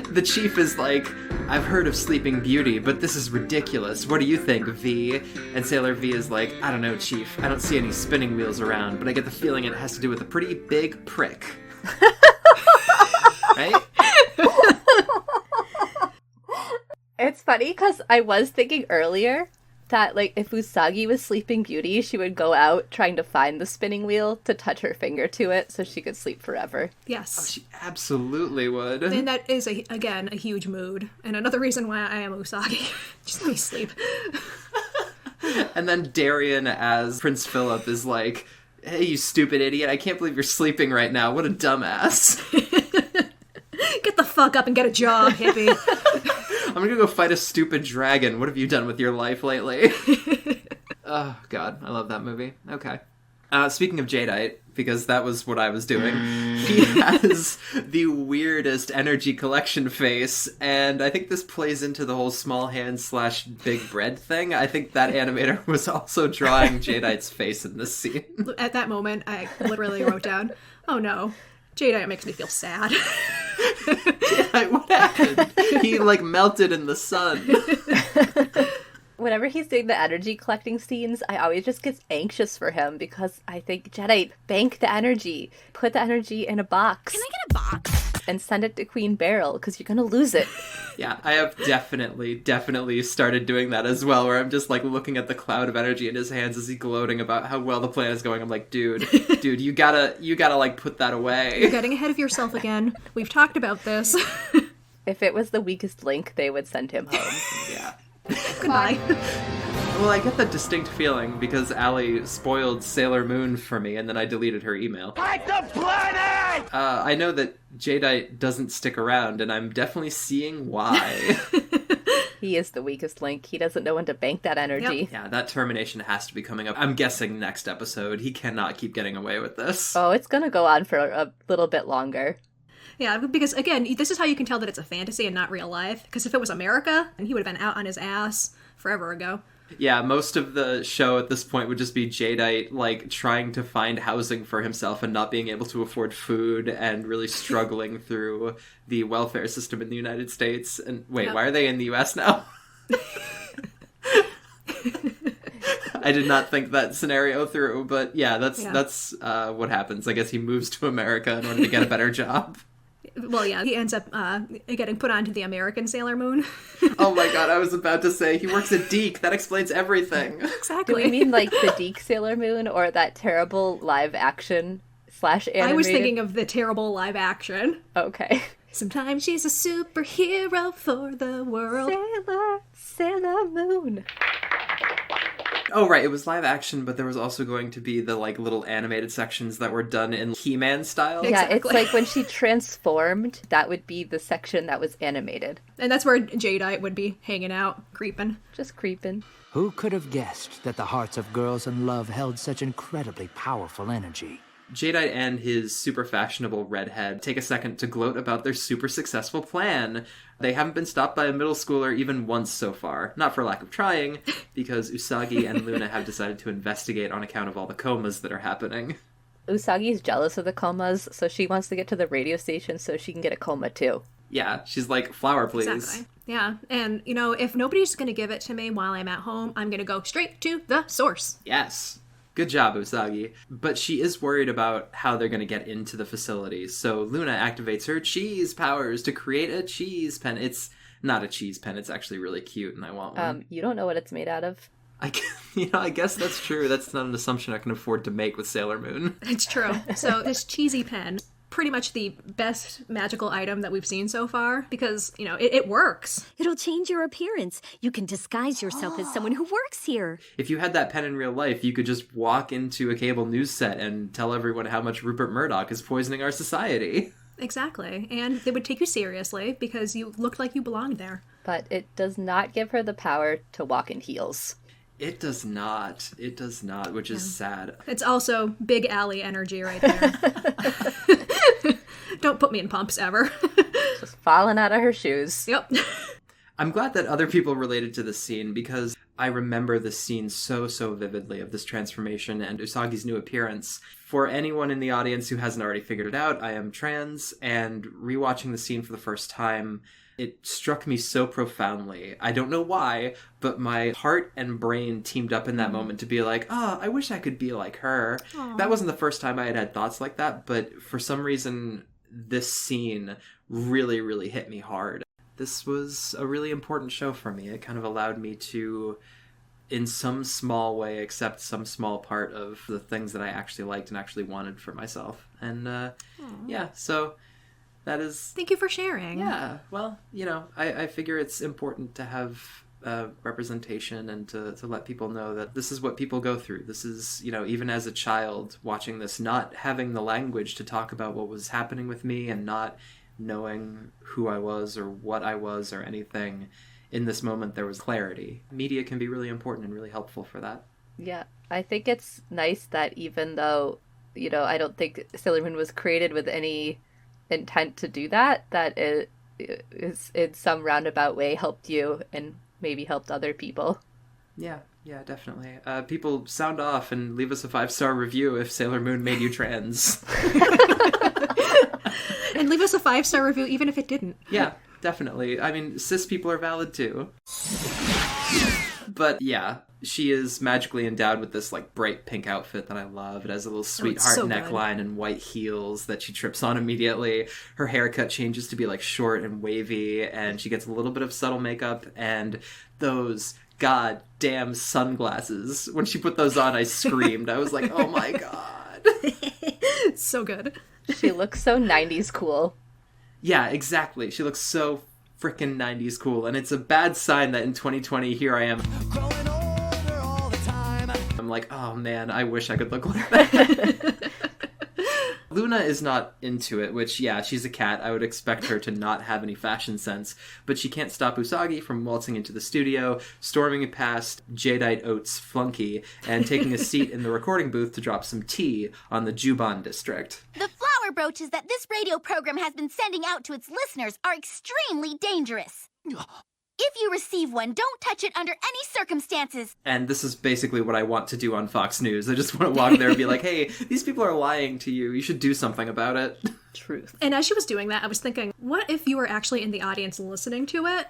The chief is like, I've heard of Sleeping Beauty, but this is ridiculous. What do you think, V? And Sailor V is like, I don't know, chief. I don't see any spinning wheels around, but I get the feeling it has to do with a pretty big prick. Right? It's funny because I was thinking earlier that, if Usagi was Sleeping Beauty, she would go out trying to find the spinning wheel to touch her finger to it so she could sleep forever. Yes. Oh, she absolutely would. And that is, again, a huge mood. And another reason why I am Usagi. Just let me sleep. And then Darien as Prince Philip is like, hey, you stupid idiot, I can't believe you're sleeping right now. What a dumbass. Get the fuck up and get a job, hippie. I'm gonna go fight a stupid dragon. What have you done with your life lately? Oh, God. I love that movie. Okay. Speaking of Jadeite, because that was what I was doing, he has the weirdest energy collection face, and I think this plays into the whole small hand / big bread thing. I think that animator was also drawing Jadeite's face in this scene. At that moment, I literally wrote down, oh no, Jadeite makes me feel sad. Jadeite, what happened? He, melted in the sun. Whenever he's doing the energy collecting scenes, I always just get anxious for him because I think, Jadeite, bank the energy. Put the energy in a box. Can I get a box? And send it to Queen Beryl because you're going to lose it. Yeah, I have definitely started doing that as well, where I'm just looking at the cloud of energy in his hands as he's gloating about how well the plan is going. I'm like, dude, you gotta put that away. You're getting ahead of yourself again. We've talked about this. If it was the weakest link, they would send him home. Yeah. Goodbye. Well, I get that distinct feeling because Allie spoiled Sailor Moon for me, and then I deleted her email. Fight the planet! I know that Jadeite doesn't stick around, and I'm definitely seeing why. He is the weakest link. He doesn't know when to bank that energy. Yep. Yeah, that termination has to be coming up. I'm guessing next episode. He cannot keep getting away with this. Oh, it's gonna go on for a little bit longer. Yeah, because again, this is how you can tell that it's a fantasy and not real life. Because if it was America, then he would have been out on his ass forever ago. Yeah, most of the show at this point would just be Jadeite, trying to find housing for himself and not being able to afford food and really struggling through the welfare system in the United States. And wait, Why are they in the US now? I did not think that scenario through, but yeah, that's what happens. I guess he moves to America in order to get a better job. Well, yeah, he ends up getting put onto the American Sailor Moon. Oh my god, I was about to say, he works at Deke. That explains everything. Exactly. Do we mean the Deke Sailor Moon or that terrible live action / animated? I was thinking of the terrible live action. Okay. Sometimes she's a superhero for the world. Sailor Moon. Oh, right, it was live action, but there was also going to be the, little animated sections that were done in He-Man style. Yeah, it's like when she transformed, that would be the section that was animated. And that's where Jadeite would be hanging out, creeping. Just creeping. Who could have guessed that the hearts of girls in love held such incredibly powerful energy? Jadeite and his super fashionable redhead take a second to gloat about their super successful plan. They haven't been stopped by a middle schooler even once so far. Not for lack of trying, because Usagi and Luna have decided to investigate on account of all the comas that are happening. Usagi's jealous of the comas, so she wants to get to the radio station so she can get a coma too. Yeah, she's like, flower, please. Exactly. Yeah, and, you know, if nobody's going to give it to me while I'm at home, I'm going to go straight to the source. Yes. Good job, Usagi. But she is worried about how they're going to get into the facility. So Luna activates her cheese powers to create a cheese pen. It's not a cheese pen. It's actually really cute, and I want one. You don't know what it's made out of? I guess that's true. That's not an assumption I can afford to make with Sailor Moon. It's true. So this cheesy pen, pretty much the best magical item that we've seen so far, because, you know, it works. It'll change your appearance. You can disguise yourself as someone who works here. If you had that pen in real life, you could just walk into a cable news set and tell everyone how much Rupert Murdoch is poisoning our society. Exactly. And they would take you seriously because you looked like you belonged there. But it does not give her the power to walk in heels. It does not. It does not, which is sad. It's also Big Alley energy right there. Don't put me in pumps ever. Just falling out of her shoes. Yep. I'm glad that other people related to this scene because I remember this scene so vividly of this transformation and Usagi's new appearance. For anyone in the audience who hasn't already figured it out, I am trans, and rewatching the scene for the first time, it struck me so profoundly. I don't know why, but my heart and brain teamed up in that moment to be like, I wish I could be like her. Aww. That wasn't the first time I had thoughts like that, but for some reason, this scene really hit me hard. This was a really important show for me. It kind of allowed me to, in some small way, accept some small part of the things that I actually liked and actually wanted for myself. And yeah, so that is... Thank you for sharing. Yeah, well, you know, I figure it's important to have representation and to let people know that this is what people go through. This is, you know, even as a child watching this, not having the language to talk about what was happening with me and not knowing who I was or what I was or anything. In this moment, there was clarity. Media can be really important and really helpful for that. Yeah, I think it's nice that even though, you know, I don't think Sailor Moon was created with any intent to do that, that it is in some roundabout way helped you and maybe helped other people. Yeah, definitely. People sound off and leave us a 5-star review if Sailor Moon made you trans. And leave us a 5-star review even if it didn't. Yeah, definitely. I mean, cis people are valid too. But yeah, she is magically endowed with this like bright pink outfit that I love. It has a little sweetheart neckline and white heels that she trips on immediately. Her haircut changes to be like short and wavy, and she gets a little bit of subtle makeup, and those goddamn sunglasses. When she put those on, I screamed. I was like, oh my god. So good. She looks so 90s cool. Yeah, exactly. She looks so freaking 90s cool, and it's a bad sign that in 2020 here I am growing older all the time. I'm like, oh man, I wish I could look like that. Luna is not into it, which, yeah, she's a cat. I would expect her to not have any fashion sense, but she can't stop Usagi from waltzing into the studio, storming past Jadeite Oats Flunky, and taking a seat in the recording booth to drop some tea on the Juban district. The flower brooches that this radio program has been sending out to its listeners are extremely dangerous. If you receive one, don't touch it under any circumstances. And this is basically what I want to do on Fox News. I just want to walk there and be like, hey, these people are lying to you. You should do something about it. Truth. And as she was doing that, I was thinking, what if you were actually in the audience listening to it?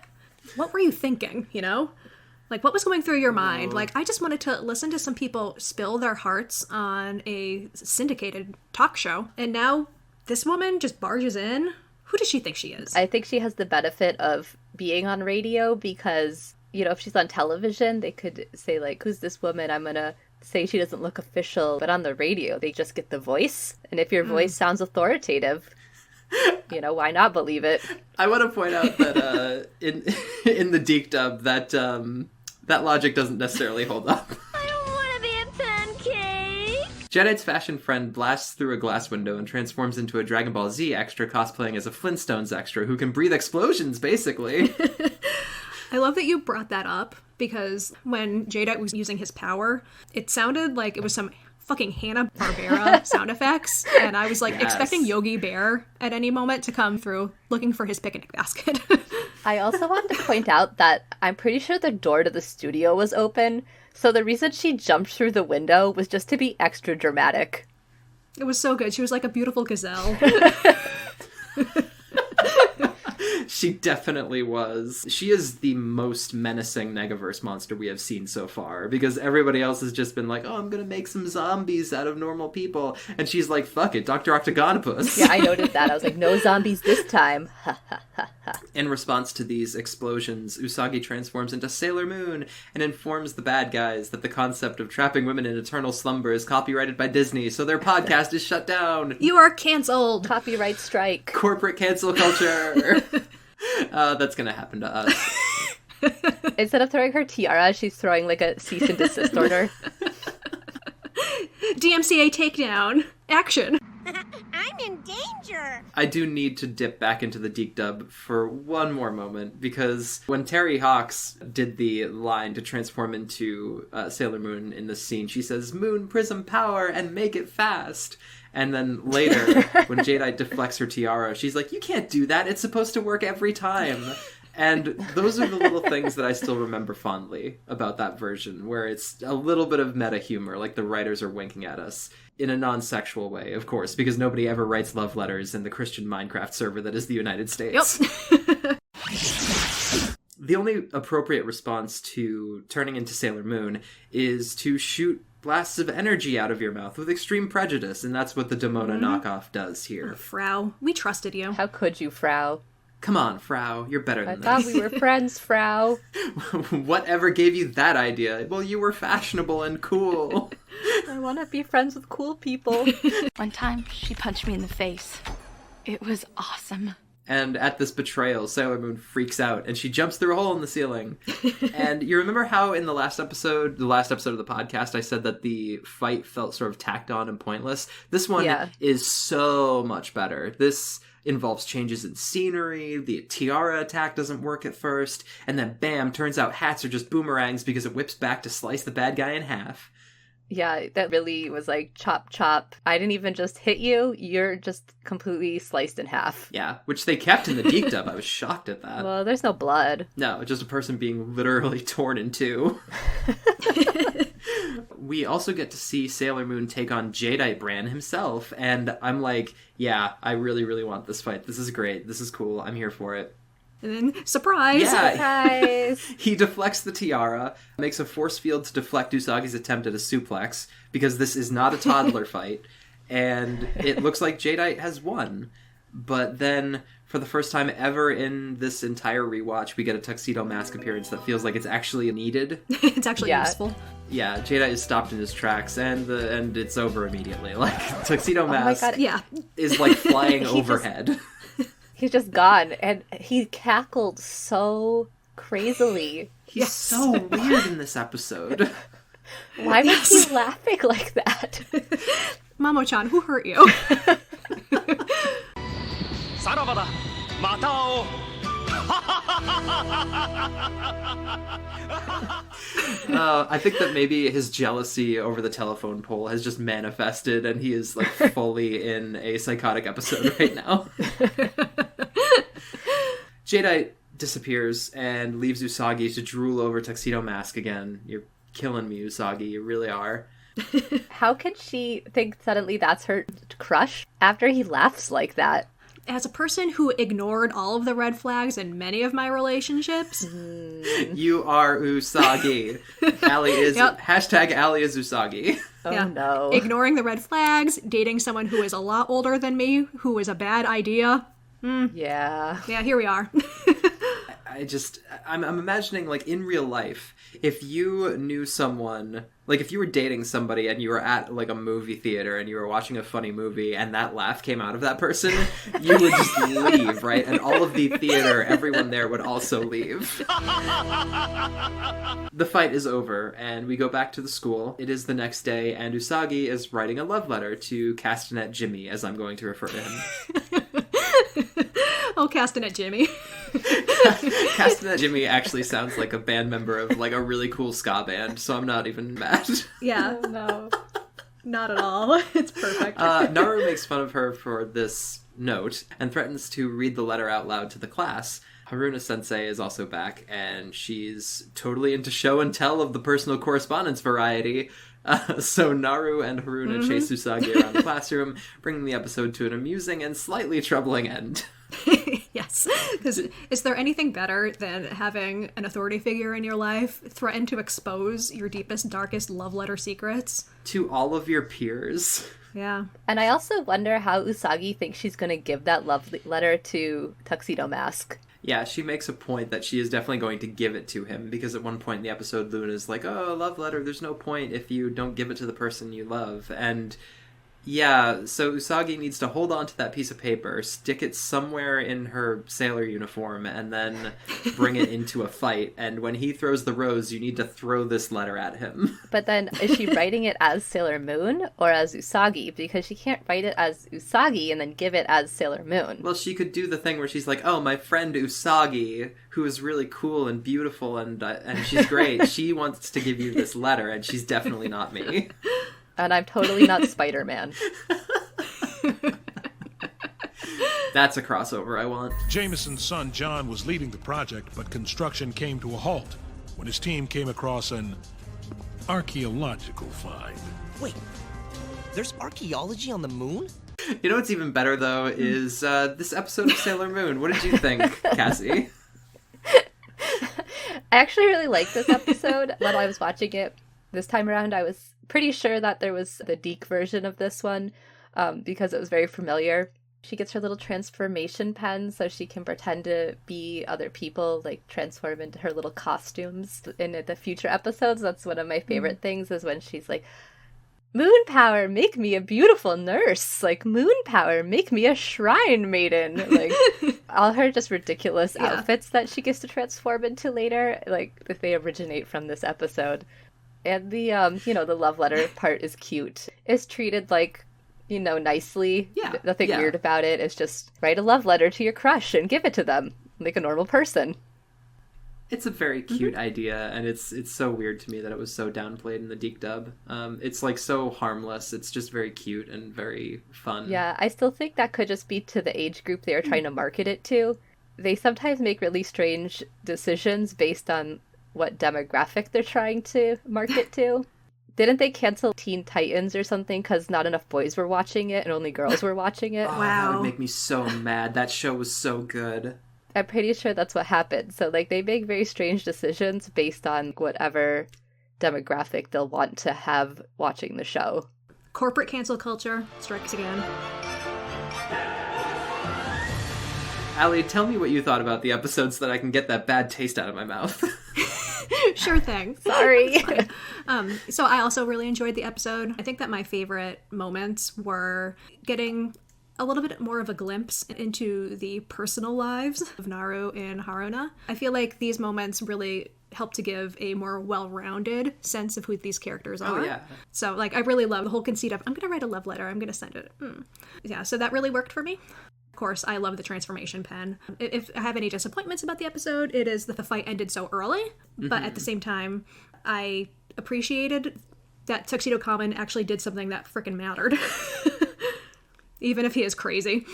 What were you thinking, you know? Like, what was going through your mind? Like, I just wanted to listen to some people spill their hearts on a syndicated talk show. And now this woman just barges in. Who does she think she is? I think she has the benefit of being on radio because, you know, if she's on television, they could say, like, who's this woman? I'm going to say she doesn't look official. But on the radio, they just get the voice. And if your voice sounds authoritative, you know, why not believe it? I want to point out that in the Deke dub, that that logic doesn't necessarily hold up. Jadeite's fashion friend blasts through a glass window and transforms into a Dragon Ball Z extra cosplaying as a Flintstones extra who can breathe explosions, basically. I love that you brought that up, because when Jadeite was using his power, it sounded like it was some fucking Hanna-Barbera sound effects, and I was like expecting Yogi Bear at any moment to come through looking for his picnic basket. I also wanted to point out that I'm pretty sure the door to the studio was open, so the reason she jumped through the window was just to be extra dramatic. It was so good. She was like a beautiful gazelle. She definitely was. She is the most menacing Negaverse monster we have seen so far, because everybody else has just been like, oh, I'm gonna make some zombies out of normal people. And she's like, fuck it, Dr. Octagonopus. Yeah, I noticed that. I was like, no zombies this time. In response to these explosions, Usagi transforms into Sailor Moon and informs the bad guys that the concept of trapping women in eternal slumber is copyrighted by Disney, so their podcast is shut down. You are canceled. Copyright strike. Corporate cancel culture. That's gonna happen to us. Instead of throwing her tiara, she's throwing like a cease and desist order. DMCA takedown. Action. I'm in danger. I do need to dip back into the Deke dub for one more moment, because when Terry Hawks did the line to transform into Sailor Moon in this scene, she says, "Moon Prism power and make it fast." And then later, when Jadeite deflects her tiara, she's like, you can't do that. It's supposed to work every time. And those are the little things that I still remember fondly about that version, where it's a little bit of meta humor, like the writers are winking at us. In a non-sexual way, of course, because nobody ever writes love letters in the Christian Minecraft server that is the United States. Yep. The only appropriate response to turning into Sailor Moon is to shoot blasts of energy out of your mouth with extreme prejudice, and that's what the Demona knockoff does here. Oh, Frau, we trusted you. How could you, Frau? Come on, Frau, you're better than this. I thought we were friends, Frau. Whatever gave you that idea? Well, you were fashionable and cool. I want to be friends with cool people. One time, she punched me in the face. It was awesome. And at this betrayal, Sailor Moon freaks out, and she jumps through a hole in the ceiling. And you remember how in the last episode of the podcast, I said that the fight felt sort of tacked on and pointless? This one is so much better. This involves changes in scenery, the tiara attack doesn't work at first, and then bam, turns out hats are just boomerangs because it whips back to slice the bad guy in half. Yeah, that really was like chop chop. I didn't even just hit you, you're just completely sliced in half. Yeah, which they kept in the Deke dub. I was shocked at that. Well, there's no blood. No, just a person being literally torn in two. We also get to see Sailor Moon take on Jadeite Bran himself, and I'm like, yeah, I really, really want this fight. This is great. This is cool. I'm here for it. And then, surprise! Yeah. Surprise! He deflects the tiara, makes a force field to deflect Usagi's attempt at a suplex, because this is not a toddler fight, and it looks like Jadeite has won. But then, for the first time ever in this entire rewatch, we get a Tuxedo Mask appearance that feels like it's actually needed. It's actually useful. Yeah, Jadeite is stopped in his tracks, and it's over immediately. Like, Tuxedo Mask is like flying overhead. He's just gone, and he cackled so crazily. He's so weird in this episode. Why was he laughing like that? Mamo-chan, who hurt you? Sarabada, matao. I think that maybe his jealousy over the telephone pole has just manifested, and he is like fully in a psychotic episode right now. Jadeite disappears and leaves Usagi to drool over Tuxedo Mask again. You're killing me, Usagi. You really are. How can she think suddenly that's her crush after he laughs like that? As a person who ignored all of the red flags in many of my relationships. You are Usagi. Allie is... Hashtag Allie is Usagi. Oh no. Ignoring the red flags, dating someone who is a lot older than me, who is a bad idea. Yeah. Yeah, here we are. I'm imagining, like, in real life, if you knew someone, like, if you were dating somebody and you were at, like, a movie theater and you were watching a funny movie and that laugh came out of that person, you would just leave, right? And all of the theater, everyone there would also leave. The fight is over, and we go back to the school. It is the next day, and Usagi is writing a love letter to Castanet Jimmy, as I'm going to refer to him. Oh, Castanet Jimmy. Castanet Jimmy actually sounds like a band member of like a really cool ska band, so I'm not even mad. Yeah, no. Not at all. It's perfect. Naru makes fun of her for this note and threatens to read the letter out loud to the class. Haruna Sensei is also back, and she's totally into show and tell of the personal correspondence variety. So Naru and Haruna chase Usagi around the classroom, bringing the episode to an amusing and slightly troubling end. Yes. Yes. Because is there anything better than having an authority figure in your life threaten to expose your deepest, darkest love letter secrets? To all of your peers. Yeah. And I also wonder how Usagi thinks she's going to give that love letter to Tuxedo Mask. Yeah, she makes a point that she is definitely going to give it to him, because at one point in the episode, Luna's like, oh, love letter, there's no point if you don't give it to the person you love. And yeah, so Usagi needs to hold on to that piece of paper, stick it somewhere in her sailor uniform, and then bring it into a fight. And when he throws the rose, you need to throw this letter at him. But then, is she writing it as Sailor Moon or as Usagi? Because she can't write it as Usagi and then give it as Sailor Moon. Well, she could do the thing where she's like, oh, my friend Usagi, who is really cool and beautiful and she's great, she wants to give you this letter, and she's definitely not me. And I'm totally not Spider-Man. That's a crossover I want. Jameson's son John was leading the project, but construction came to a halt when his team came across an archaeological find. Wait, there's archaeology on the moon? You know what's even better, though, is this episode of Sailor Moon. What did you think, Cassie? I actually really liked this episode. When I was watching it this time around, I was pretty sure that there was the Deke version of this one, because it was very familiar. She gets her little transformation pen so she can pretend to be other people, like transform into her little costumes. In the future episodes, that's one of my favorite things, is when she's like, moon power, make me a beautiful nurse. Like, moon power, make me a shrine maiden. Like, all her just ridiculous outfits that she gets to transform into later, like, they originate from this episode. And the, the love letter part is cute. It's treated, like, nicely. Yeah. Nothing weird about it. It's just write a love letter to your crush and give it to them, like a normal person. It's a very cute idea, and it's so weird to me that it was so downplayed in the Deke dub. It's, like, so harmless. It's just very cute and very fun. Yeah, I still think that could just be to the age group they are trying to market it to. They sometimes make really strange decisions based on what demographic they're trying to market to. Didn't they cancel Teen Titans or something because not enough boys were watching it and only girls were watching it? Oh, wow. That would make me so mad. That show was so good. I'm pretty sure that's what happened. So, like, they make very strange decisions based on whatever demographic they'll want to have watching the show. Corporate cancel culture strikes again. Allie, tell me what you thought about the episodes so that I can get that bad taste out of my mouth. Sure thing. Sorry. So I also really enjoyed the episode. I think that my favorite moments were getting a little bit more of a glimpse into the personal lives of Naru and Haruna. I feel like these moments really help to give a more well-rounded sense of who these characters are. Oh, yeah. So, like, I really love the whole conceit of, I'm going to write a love letter, I'm going to send it. Yeah, so that really worked for me. Of course, I love the transformation pen. If I have any disappointments about the episode, it is that the fight ended so early, but at the same time, I appreciated that Tuxedo Common actually did something that frickin' mattered. Even if he is crazy.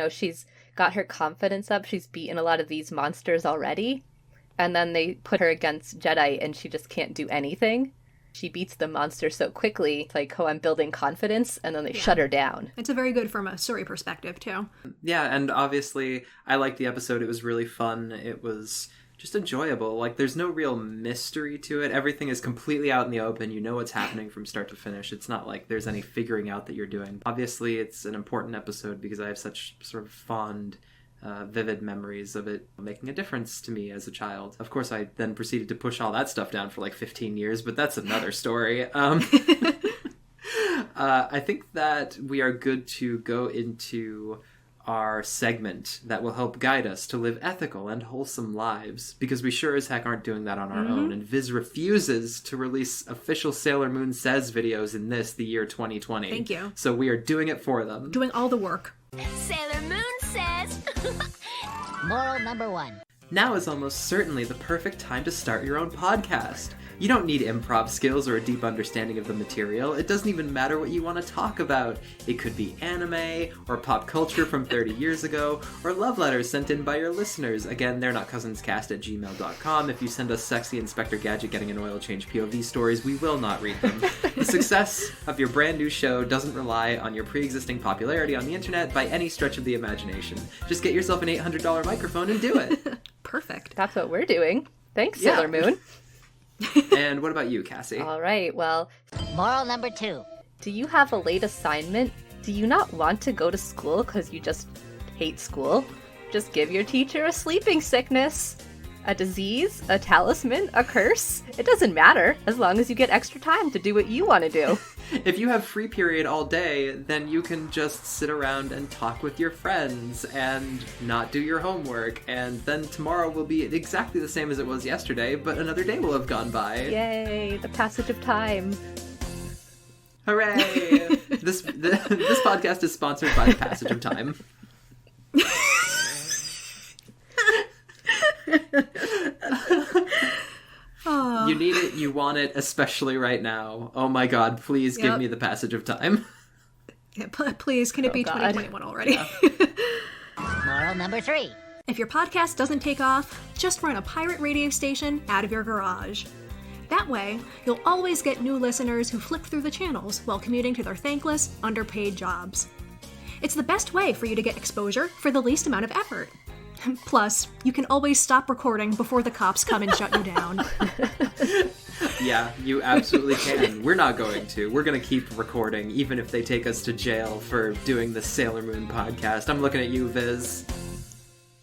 She's got her confidence up. She's beaten a lot of these monsters already. And then they put her against Jedi and she just can't do anything. She beats the monster so quickly. It's like, oh, I'm building confidence. And then they shut her down. It's a very good from a story perspective, too. Yeah, and obviously, I liked the episode. It was really fun. It was just enjoyable. Like, there's no real mystery to it. Everything is completely out in the open. You know what's happening from start to finish. It's not like there's any figuring out that you're doing. Obviously, it's an important episode because I have such sort of fond, vivid memories of it making a difference to me as a child. Of course, I then proceeded to push all that stuff down for like 15 years, but that's another story. I think that we are good to go into our segment that will help guide us to live ethical and wholesome lives, because we sure as heck aren't doing that on our own, and Viz refuses to release official Sailor Moon Says videos in the year 2020. Thank you. So we are doing it for them. Doing all the work. Sailor Moon says... Moral number 1. Now is almost certainly the perfect time to start your own podcast. You don't need improv skills or a deep understanding of the material. It doesn't even matter what you want to talk about. It could be anime, or pop culture from 30 years ago, or love letters sent in by your listeners. Again, they're not cousinscast@gmail.com. If you send us sexy Inspector Gadget getting an oil change POV stories, we will not read them. The success of your brand new show doesn't rely on your pre-existing popularity on the internet by any stretch of the imagination. Just get yourself an $800 microphone and do it. Perfect. That's what we're doing. Thanks, Sailor Moon. And what about you, Cassie? All right, well... Moral number 2. Do you have a late assignment? Do you not want to go to school because you just hate school? Just give your teacher a sleeping sickness. A disease, a talisman, a curse. It doesn't matter, as long as you get extra time to do what you want to do. If you have free period all day, then you can just sit around and talk with your friends and not do your homework, and then tomorrow will be exactly the same as it was yesterday, but another day will have gone by. Yay, the passage of time. Hooray! This podcast is sponsored by the passage of time. You need it, you want it, especially right now. Oh my god, please give me the passage of time. Yeah, please, can it be 2021 already? Yeah. Moral number 3. If your podcast doesn't take off, just run a pirate radio station out of your garage. That way, you'll always get new listeners who flick through the channels while commuting to their thankless, underpaid jobs. It's the best way for you to get exposure for the least amount of effort. Plus, you can always stop recording before the cops come and shut you down. Yeah, you absolutely can. We're not going to. We're going to keep recording, even if they take us to jail for doing the Sailor Moon podcast. I'm looking at you, Viz.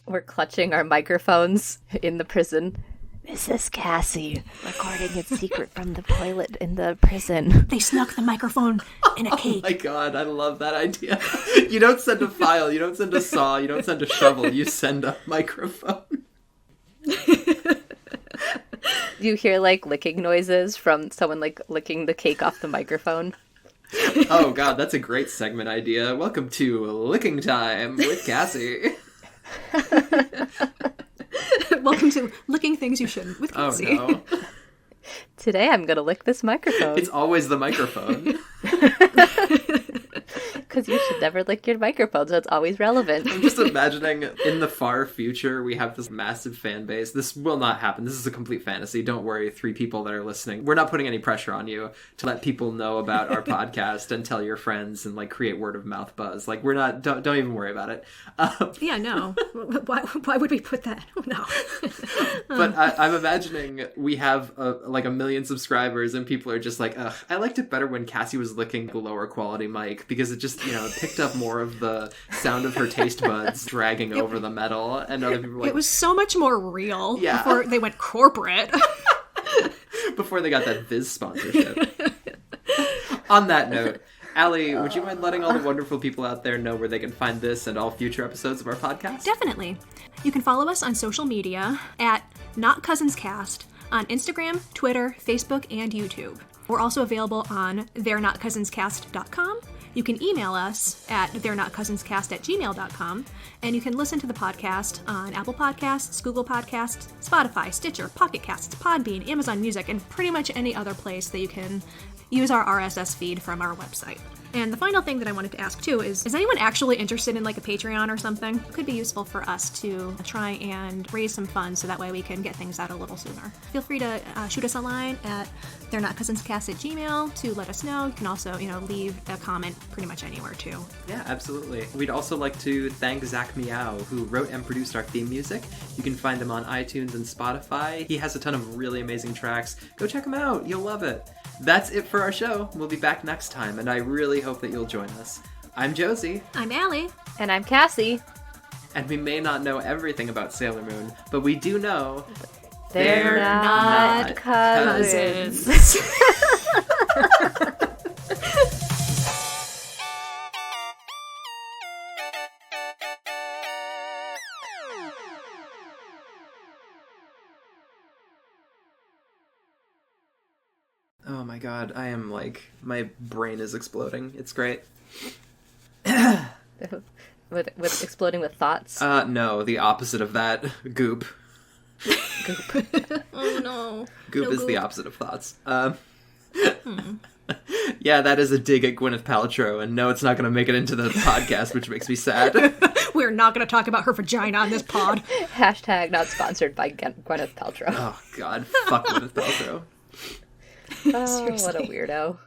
We're clutching our microphones in the prison. Mrs. Cassie, recording in secret from the toilet in the prison. They snuck the microphone in a cake. Oh my god, I love that idea. You don't send a file, you don't send a saw, you don't send a shovel, you send a microphone. You hear, like, licking noises from someone, like, licking the cake off the microphone. Oh god, that's a great segment idea. Welcome to Licking Time with Cassie. Welcome to Licking Things You Shouldn't with Cassie. Oh no. Today I'm gonna lick this microphone. It's always the microphone. Because you should never lick your microphone, so it's always relevant. I'm just imagining in the far future we have this massive fan base. This will not happen. This is a complete fantasy. Don't worry, 3 people that are listening. We're not putting any pressure on you to let people know about our podcast and tell your friends and like create word of mouth buzz. Like we're not. Don't even worry about it. Yeah, no. Why would we put that? Oh, no. But I'm imagining we have like 1 million subscribers and people are just like, ugh, I liked it better when Cassie was licking the lower quality mic because it just, picked up more of the sound of her taste buds dragging over the metal, and other people were like... It was so much more real before they went corporate. Before they got that Viz sponsorship. On that note, Allie, would you mind letting all the wonderful people out there know where they can find this and all future episodes of our podcast? Definitely. You can follow us on social media at NotCousinsCast on Instagram, Twitter, Facebook, and YouTube. We're also available on they'renotcousinscast.com. You can email us at they'renotcousinscast@gmail.com, and you can listen to the podcast on Apple Podcasts, Google Podcasts, Spotify, Stitcher, Pocket Casts, Podbean, Amazon Music, and pretty much any other place that you can use our RSS feed from our website. And the final thing that I wanted to ask too is anyone actually interested in like a Patreon or something? It could be useful for us to try and raise some funds so that way we can get things out a little sooner. Feel free to shoot us a line at they'renotcousinscast@gmail to let us know. You can also, leave a comment pretty much anywhere too. Yeah, absolutely. We'd also like to thank Zach Meow, who wrote and produced our theme music. You can find him on iTunes and Spotify. He has a ton of really amazing tracks. Go check him out. You'll love it. That's it for our show. We'll be back next time, and I really hope that you'll join us. I'm Josie. I'm Allie. And I'm Cassie. And we may not know everything about Sailor Moon, but we do know they're not cousins. Oh my god, I am my brain is exploding. It's great. with exploding with thoughts? No, the opposite of that. Goop. Goop. Oh no. Goop No is the goop. opposite of thoughts. Yeah, that is a dig at Gwyneth Paltrow, and no, it's not going to make it into the podcast, which makes me sad. We're not going to talk about her vagina on this pod. Hashtag not sponsored by Gwyneth Paltrow. Oh, God. Fuck Gwyneth Paltrow. Oh, what a weirdo.